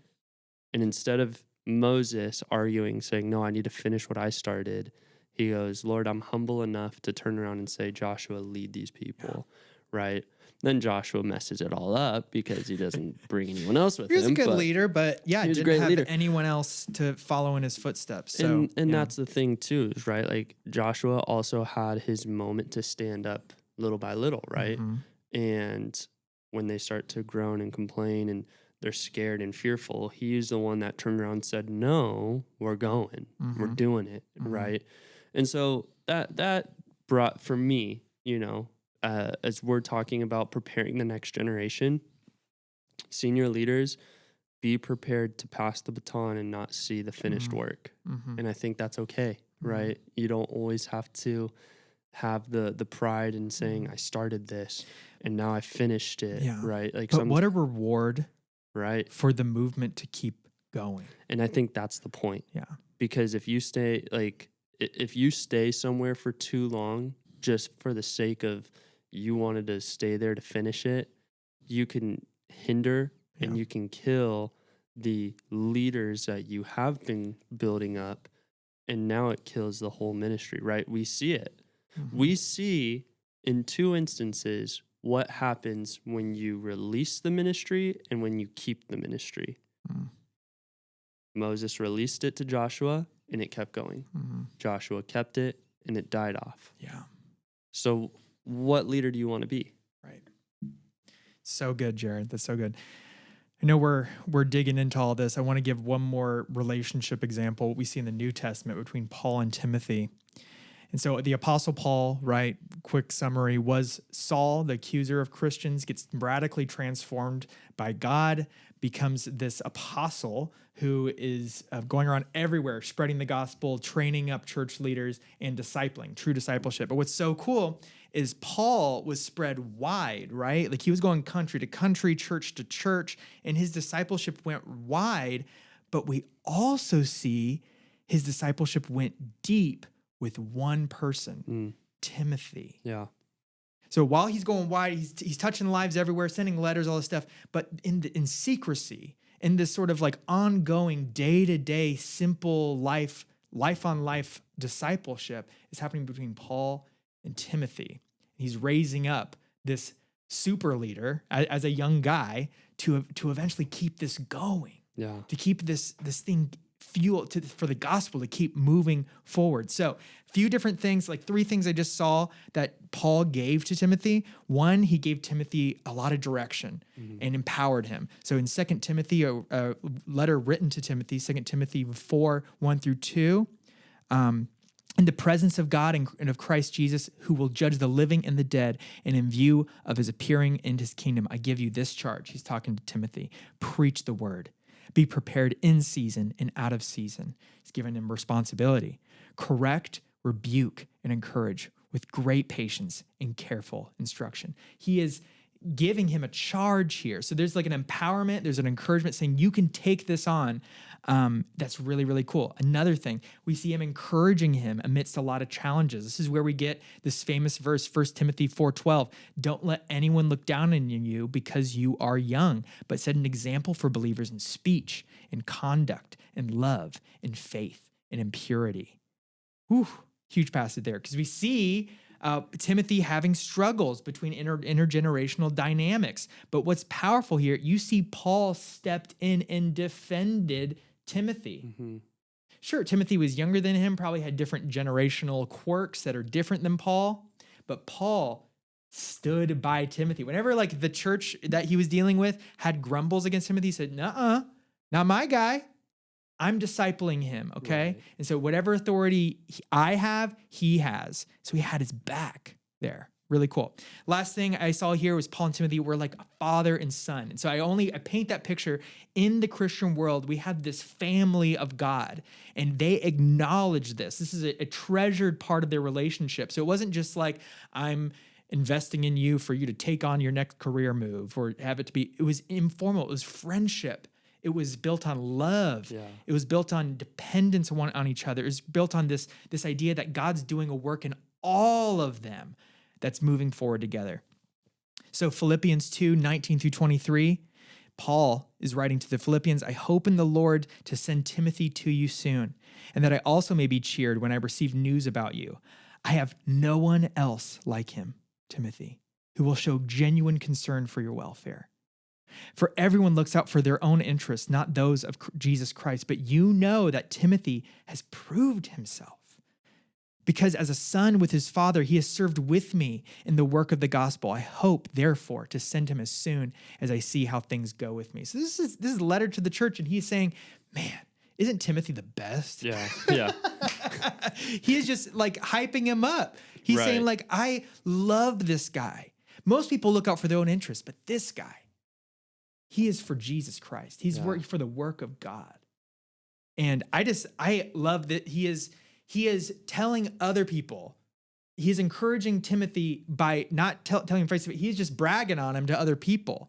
And instead of Moses arguing, saying, no, I need to finish what I started, he goes, Lord, I'm humble enough to turn around and say, Joshua, lead these people, right? Then Joshua messes it all up because he doesn't bring anyone else with him. He was a good leader, but didn't have leader. anyone else to follow in his footsteps. So, and that's the thing too, is right? Like Joshua also had his moment to stand up little by little, right? And when they start to groan and complain and they're scared and fearful, he's the one that turned around and said, no, we're going, we're doing it, right? And so that brought, for me, as we're talking about preparing the next generation, senior leaders, be prepared to pass the baton and not see the finished work. And I think that's okay, right? You don't always have to have the pride in saying, I started this and now I finished it, right? Like, but what a reward, right, for the movement to keep going. And I think that's the point. Because if you stay somewhere for too long, just for the sake of you wanted to stay there to finish it, you can hinder and you can kill the leaders that you have been building up, and now it kills the whole ministry, right? We see it. We see in 2 instances what happens when you release the ministry and when you keep the ministry. Moses released it to Joshua and it kept going. Joshua kept it and it died off. So what leader do you want to be? Right. So good, Jared. That's so good. I know we're digging into all this. I want to give one more relationship example, what we see in the New Testament between Paul and Timothy. And so the Apostle Paul, right, quick summary, was Saul, the accuser of Christians, gets radically transformed by God, becomes this apostle who is going around everywhere, spreading the gospel, training up church leaders, and discipling, true discipleship. But what's so cool is Paul was spread wide, right? Like he was going country to country, church to church, and his discipleship went wide. But we also see his discipleship went deep with one person, Timothy. So while he's going wide, he's touching lives everywhere, sending letters, all this stuff. But in secrecy, in this sort of like ongoing day-to-day simple life-on-life discipleship is happening between Paul and Timothy. He's raising up this super leader as a young guy to eventually keep this going, to keep this thing fuel for the gospel to keep moving forward. So a few different things, like 3 things I just saw that Paul gave to Timothy. One, he gave Timothy a lot of direction and empowered him. So in 2 Timothy, a letter written to Timothy, 2 Timothy 4, 1 through 2, in the presence of God and of Christ Jesus, who will judge the living and the dead, and in view of his appearing in his kingdom, I give you this charge. He's talking to Timothy. Preach the word. Be prepared in season and out of season. He's given him responsibility. Correct, rebuke, and encourage with great patience and careful instruction. He is giving him a charge here. So there's like an empowerment, there's an encouragement saying you can take this on. That's really, really cool. Another thing, we see him encouraging him amidst a lot of challenges. This is where we get this famous verse, 1 Timothy 4:12. Don't let anyone look down on you because you are young, but set an example for believers in speech, in conduct, in love, in faith, and in purity. Whew, huge passage there, because we see Timothy having struggles between intergenerational dynamics. But what's powerful here, you see Paul stepped in and defended Timothy. Sure, Timothy was younger than him, probably had different generational quirks that are different than Paul, but Paul stood by Timothy. Whenever like the church that he was dealing with had grumbles against Timothy, he said, nuh-uh, not my guy. I'm discipling him, okay? Right. And so whatever authority I have, he has. So he had his back there. Really cool. Last thing I saw here was Paul and Timothy were like a father and son. And so I paint that picture in the Christian world. We have this family of God, and they acknowledge this. This is a treasured part of their relationship. So it wasn't just like, I'm investing in you for you to take on your next career move or have it to be, it was informal. It was friendship. It was built on love. Yeah. It was built on dependence on each other. It was built on this idea that God's doing a work in all of them that's moving forward together. So Philippians 2, 19 through 23, Paul is writing to the Philippians, I hope in the Lord to send Timothy to you soon, and that I also may be cheered when I receive news about you. I have no one else like him, Timothy, who will show genuine concern for your welfare. For everyone looks out for their own interests, not those of Jesus Christ. But you know that Timothy has proved himself. Because as a son with his father, he has served with me in the work of the gospel. I hope, therefore, to send him as soon as I see how things go with me. So this is a letter to the church, and he's saying, man, isn't Timothy the best? Yeah. He is just like hyping him up. He's saying like, I love this guy. Most people look out for their own interests, but this guy, he is for Jesus Christ. He's working for the work of God. And I love that he is telling other people, he's encouraging Timothy by not telling him face to face, he's just bragging on him to other people.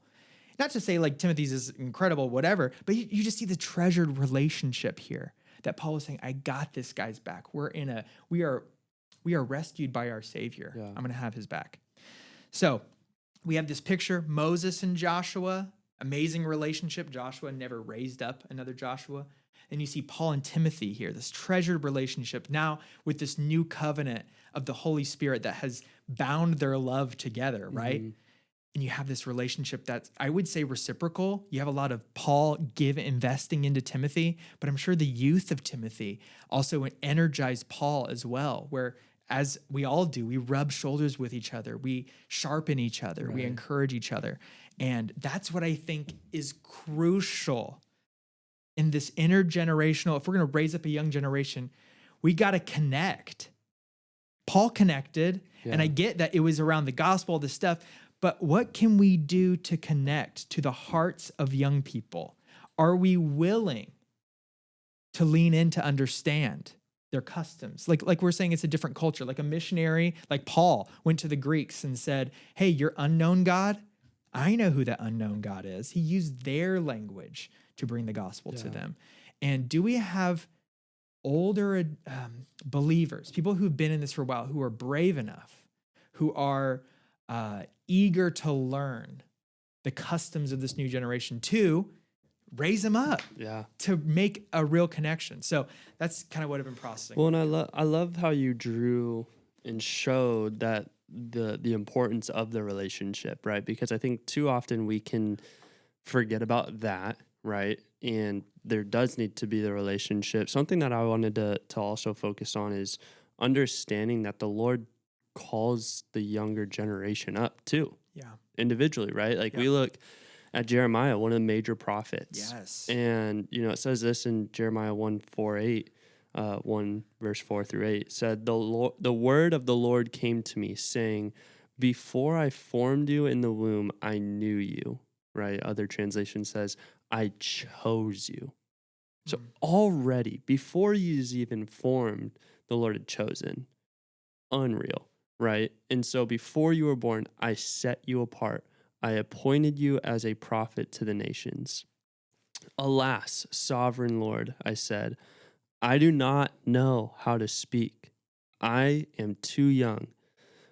Not to say like Timothy's is incredible, whatever, but you just see the treasured relationship here that Paul was saying, I got this guy's back. We are rescued by our Savior. Yeah. I'm going to have his back. So we have this picture, Moses and Joshua, amazing relationship. Joshua never raised up another Joshua. And you see Paul and Timothy here, this treasured relationship now with this new covenant of the Holy Spirit that has bound their love together, right? And you have this relationship that's, I would say, reciprocal. You have a lot of Paul investing into Timothy, but I'm sure the youth of Timothy also energized Paul as well, where as we all do, we rub shoulders with each other, we sharpen each other, we encourage each other. And that's what I think is crucial in this intergenerational. If we're going to raise up a young generation, we got to connect. Paul connected, and I get that it was around the gospel, this stuff, but what can we do to connect to the hearts of young people? Are we willing to lean in to understand their customs? Like we're saying, it's a different culture. Like a missionary, like Paul went to the Greeks and said, hey, your unknown God, I know who that unknown God is. He used their language to bring the gospel to them. And do we have older believers, people who've been in this for a while, who are brave enough, who are eager to learn the customs of this new generation to raise them up, to make a real connection? So that's kind of what I've been processing. Well, and I love how you drew and showed that the importance of the relationship, right? Because I think too often we can forget about that, right? And there does need to be the relationship. Something that I wanted to also focus on is understanding that the Lord calls the younger generation up too, Yeah. individually, right? Like we Yeah. look at Jeremiah, one of the major prophets. Yes. And, it says this in Jeremiah 1:4-8, 1 verse 4-8, said, the word of the Lord came to me saying, before I formed you in the womb, I knew you, right? Other translation says, I chose you. So already, before you was even formed, the Lord had chosen. Unreal, right? And so before you were born, I set you apart. I appointed you as a prophet to the nations. Alas, sovereign Lord, I said, I do not know how to speak. I am too young.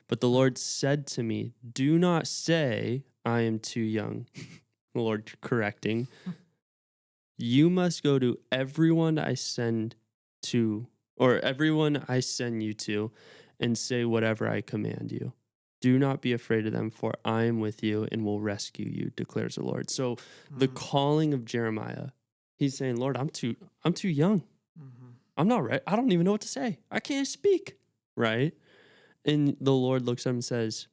But the Lord said to me, do not say I am too young. The Lord correcting. You must go to everyone I send you to, and say whatever I command you. Do not be afraid of them, for I am with you and will rescue you, declares the Lord. So the calling of Jeremiah, he's saying, Lord, I'm too young. I'm not right. I don't even know what to say. I can't speak, right? And the Lord looks at him and says,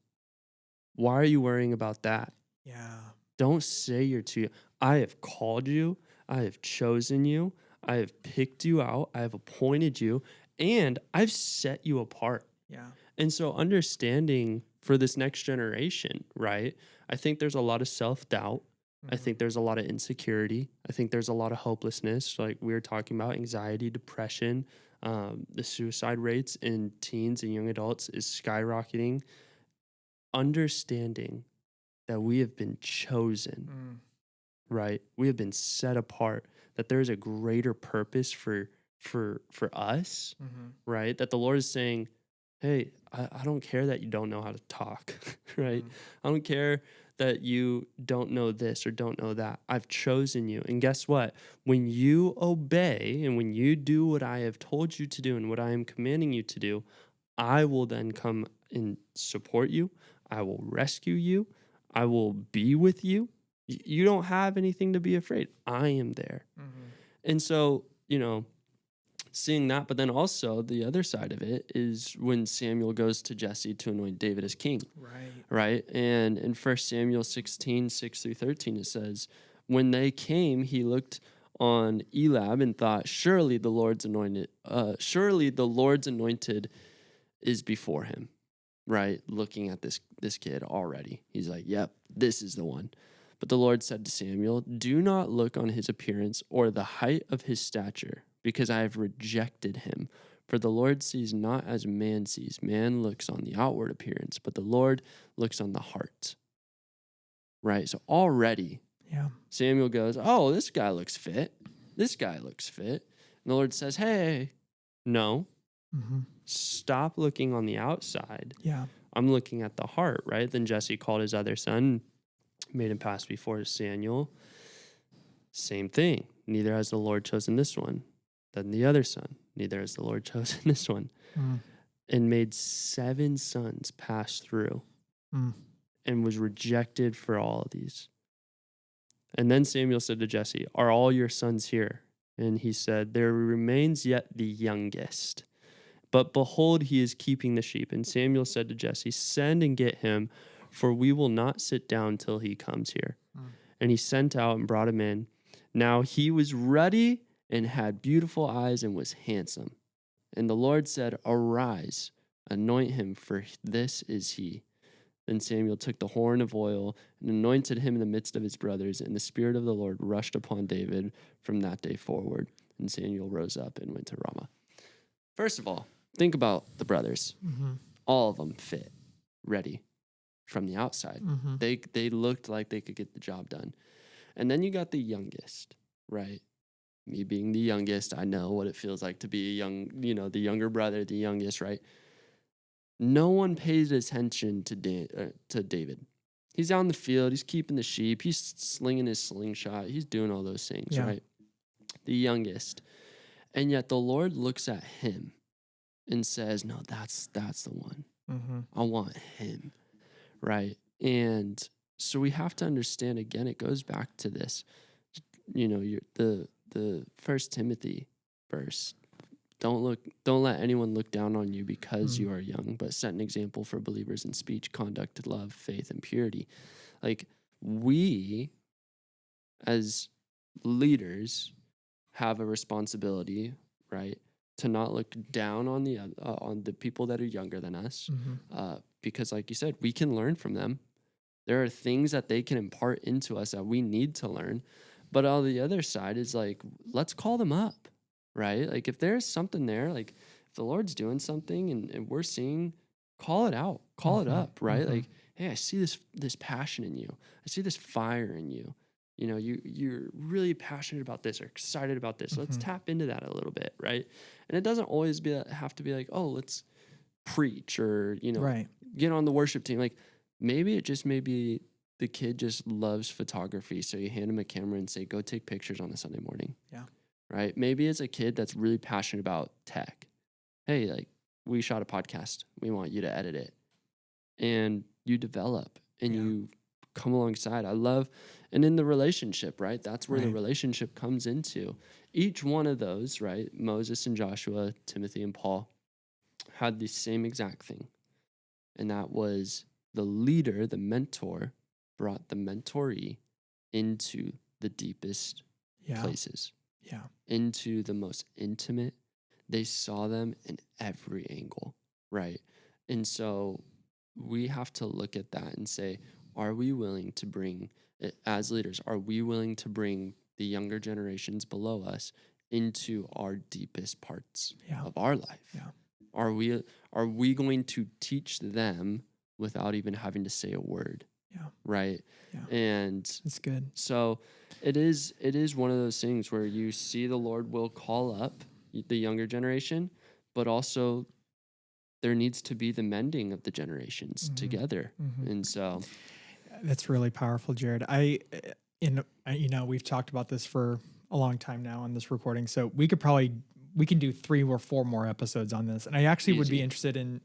why are you worrying about that? Yeah. Don't say you're too young. I have called you. I have chosen you. I have picked you out. I have appointed you, and I've set you apart. Yeah. And so understanding for this next generation, right? I think there's a lot of self-doubt. I think there's a lot of insecurity. I think there's a lot of hopelessness. Like we were talking about, anxiety, depression, the suicide rates in teens and young adults is skyrocketing. Understanding that we have been chosen, right? We have been set apart, that there is a greater purpose for us, right? That the Lord is saying, hey, I don't care that you don't know how to talk, right? I don't care that you don't know this or don't know that. I've chosen you. And guess what? When you obey and when you do what I have told you to do and what I am commanding you to do, I will then come and support you. I will rescue you. I will be with you. You don't have anything to be afraid. I am there. And so, seeing that, but then also the other side of it is when Samuel goes to Jesse to anoint David as king. Right. And in 1 Samuel 16, 6-13, it says, when they came, he looked on Eliab and thought, surely the Lord's anointed is before him. Right? Looking at this kid already. He's like, yep, this is the one. But the Lord said to Samuel, do not look on his appearance or the height of his stature, because I have rejected him. For the Lord sees not as man sees. Man looks on the outward appearance, but the Lord looks on the heart. Right? So already, Samuel goes, oh, this guy looks fit. This guy looks fit. And the Lord says, hey, no. Stop looking on the outside. I'm looking at the heart, right? Then Jesse called his other son, made him pass before Samuel. Same thing. Neither has the Lord chosen this one. Then the other son. Neither has the Lord chosen this one. And made 7 sons pass through and was rejected for all of these. And then Samuel said to Jesse, are all your sons here? And he said, there remains yet the youngest. But behold, he is keeping the sheep. And Samuel said to Jesse, send and get him, for we will not sit down till he comes here. And he sent out and brought him in. Now he was ruddy and had beautiful eyes and was handsome. And the Lord said, arise, anoint him, for this is he. Then Samuel took the horn of oil and anointed him in the midst of his brothers. And the Spirit of the Lord rushed upon David from that day forward. And Samuel rose up and went to Ramah. First of all, think about the brothers. All of them fit, ready from the outside. They looked like they could get the job done. And then you got the youngest, right? Me being the youngest, I know what it feels like to be the younger brother, the youngest, right? No one pays attention to David. He's out in the field. He's keeping the sheep. He's slinging his slingshot. He's doing all those things, right? The youngest. And yet the Lord looks at him and says, no, that's the one. I want him, right? And so we have to understand, again, it goes back to this. the First Timothy verse. Don't let anyone look down on you because you are young, but set an example for believers in speech, conduct, love, faith, and purity. Like, we as leaders have a responsibility, right, to not look down on the people that are younger than us, because, like you said, we can learn from them. There are things that they can impart into us that we need to learn. But on the other side is like, let's call them up, right? Like, if there's something there, like if the Lord's doing something and we're seeing, call it out, call it up, right? Like, hey, I see this passion in you. I see this fire in you. You know, you're really passionate about this or excited about this. Let's tap into that a little bit, right? And it doesn't always have to be like, oh, let's preach or, get on the worship team. Like, maybe it just may be the kid just loves photography. So you hand him a camera and say, go take pictures on a Sunday morning. Yeah. Right. Maybe it's a kid that's really passionate about tech. Hey, like, we shot a podcast. We want you to edit it. And you develop and you come alongside. And in the relationship, right? That's where the relationship comes into. Each one of those, right? Moses and Joshua, Timothy and Paul had the same exact thing. And that was the leader, the mentor, brought the mentoree into the deepest places. Yeah. Into the most intimate. They saw them in every angle, right? And so we have to look at that and say, are we willing to bring, as leaders, are we willing to bring the younger generations below us into our deepest parts of our life? Yeah. Are we going to teach them without even having to say a word? Yeah. Right. Yeah. And that's good. So it is one of those things where you see the Lord will call up the younger generation, but also there needs to be the mending of the generations together. And so that's really powerful, Jared. We've talked about this for a long time now on this recording, so we can do 3 or 4 more episodes on this. And I actually would be interested in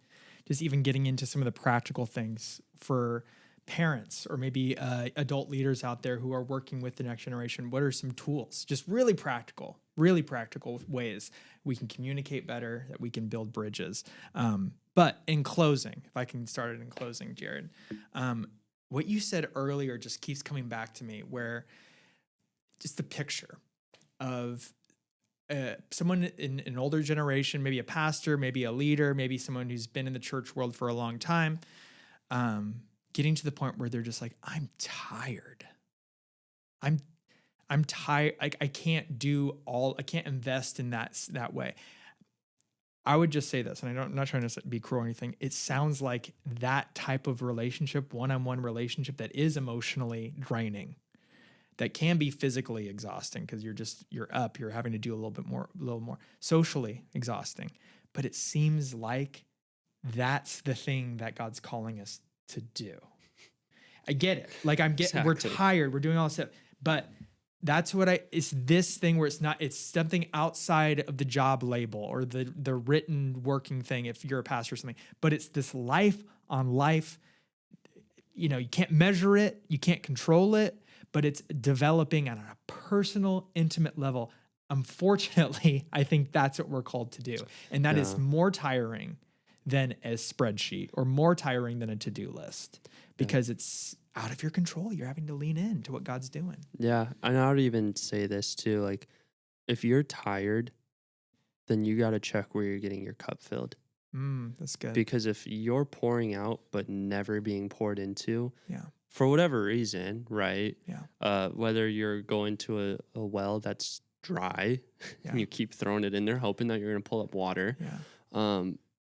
just even getting into some of the practical things for parents or maybe adult leaders out there who are working with the next generation. What are some tools, just really practical ways we can communicate better, that we can build bridges. But in closing, if I can start it in closing, Jared, what you said earlier just keeps coming back to me, where just the picture of someone in an older generation, maybe a pastor, maybe a leader, maybe someone who's been in the church world for a long time, getting to the point where they're just like, I'm tired. I'm tired. I can't invest in that way. I would just say this, and I'm not trying to be cruel or anything. It sounds like that type of relationship, one-on-one relationship that is emotionally draining, that can be physically exhausting because you're having to do a little more socially exhausting. But it seems like that's the thing that God's calling us to do. I get it. Like we're tired, we're doing all this stuff, but that's it's this thing where it's something outside of the job label or the written working thing if you're a pastor or something, but it's this life on life. You can't measure it, you can't control it, but it's developing on a personal, intimate level. Unfortunately, I think that's what we're called to do. And that is more tiring than a spreadsheet or more tiring than a to-do list because it's out of your control. You're having to lean in to what God's doing. Yeah. And I would even say this too, like, if you're tired, then you got to check where you're getting your cup filled. That's good. Because if you're pouring out but never being poured into, yeah, for whatever reason, right? Yeah. Whether you're going to a well that's dry and you keep throwing it in there, hoping that you're going to pull up water. Yeah.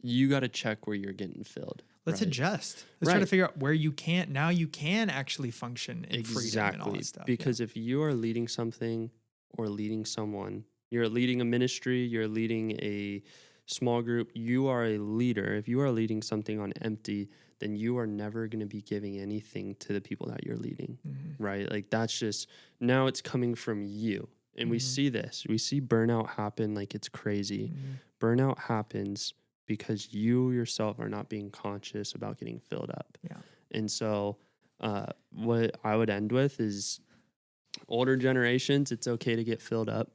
You got to check where you're getting filled. Let's adjust. Let's try to figure out where you can actually function in freedom and all that stuff. Because if you are leading something or leading someone, you're leading a ministry, you're leading a small group, you are a leader. If you are leading something on empty, then you are never going to be giving anything to the people that you're leading, right? Like, that's just, now it's coming from you. And we see this. We see burnout happen like it's crazy. Burnout happens because you yourself are not being conscious about getting filled up. Yeah. And so what I would end with is older generations, it's okay to get filled up.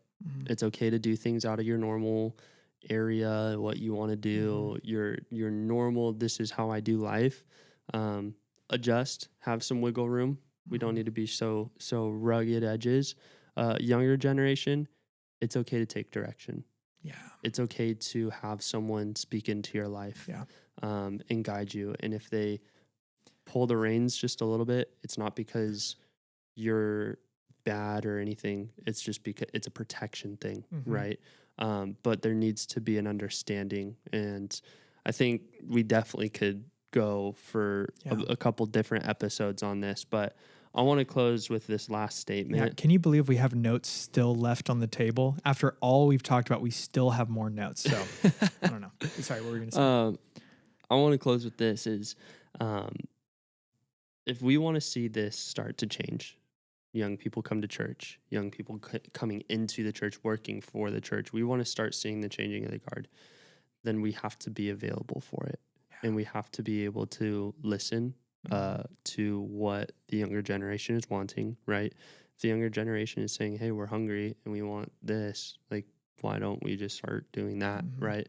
It's okay to do things out of your normal area, what you want to do, your normal, this is how I do life. Adjust, have some wiggle room. We don't need to be so rugged edges. Younger generation, it's okay to take direction. Yeah. It's okay to have someone speak into your life, and guide you. And if they pull the reins just a little bit, it's not because you're bad or anything. It's just because it's a protection thing, right? But there needs to be an understanding. And I think we definitely could go for a couple different episodes on this, but I want to close with this last statement. Yeah. Can you believe we have notes still left on the table? After all we've talked about, we still have more notes. So I don't know. Sorry, what were you going to say? I want to close with this is, if we want to see this start to change, young people come to church, young people coming into the church, working for the church, we want to start seeing the changing of the guard, then we have to be available for it. And we have to be able to listen to what the younger generation is wanting, right? If the younger generation is saying, hey, we're hungry and we want this, like, why don't we just start doing that, right?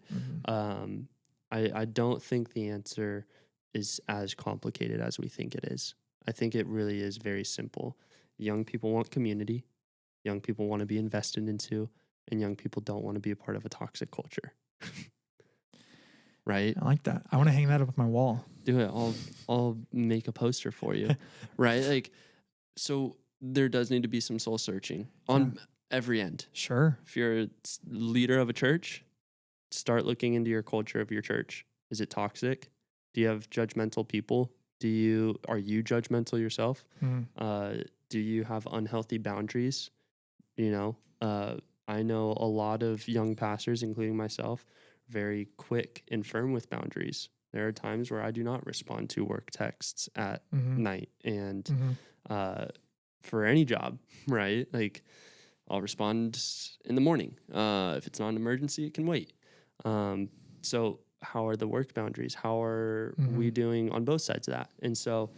I don't think the answer is as complicated as we think it is. I think it really is very simple. Young people want community. Young people want to be invested into, and young people don't want to be a part of a toxic culture. Right? I like that. I want to hang that up on my wall. Do it. I'll make a poster for you. Right? Like, so there does need to be some soul searching on every end. Sure. If you're a leader of a church, start looking into your culture of your church. Is it toxic? Do you have judgmental people? Are you judgmental yourself? Do you have unhealthy boundaries? I know a lot of young pastors, including myself, very quick and firm with boundaries. There are times where I do not respond to work texts at night, and for any job, right? Like, I'll respond in the morning. If it's not an emergency, it can wait. So how are the work boundaries? How are we doing on both sides of that? And so,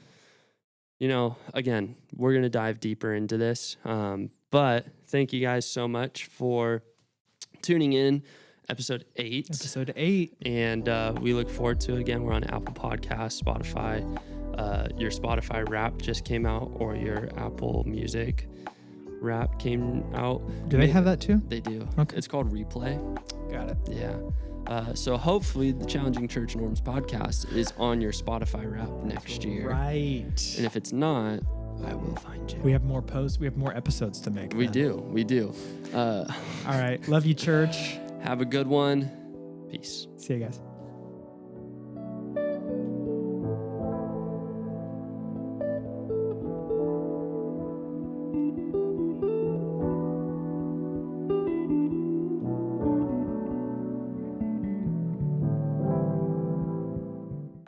again, we're going to dive deeper into this. But thank you guys so much for tuning in. Episode 8. And we look forward to it. Again, we're on Apple Podcasts, Spotify. Your Spotify Wrap just came out, or your Apple Music Wrap came out. Do they have that too? They do. Okay. It's called Replay. Got it. Yeah. So hopefully the Challenging Church Norms podcast is on your Spotify Wrap next year. Right. And if it's not, I will find you. We have more posts. We have more episodes to make. We do. All right. Love you, church. Have a good one. Peace. See you guys.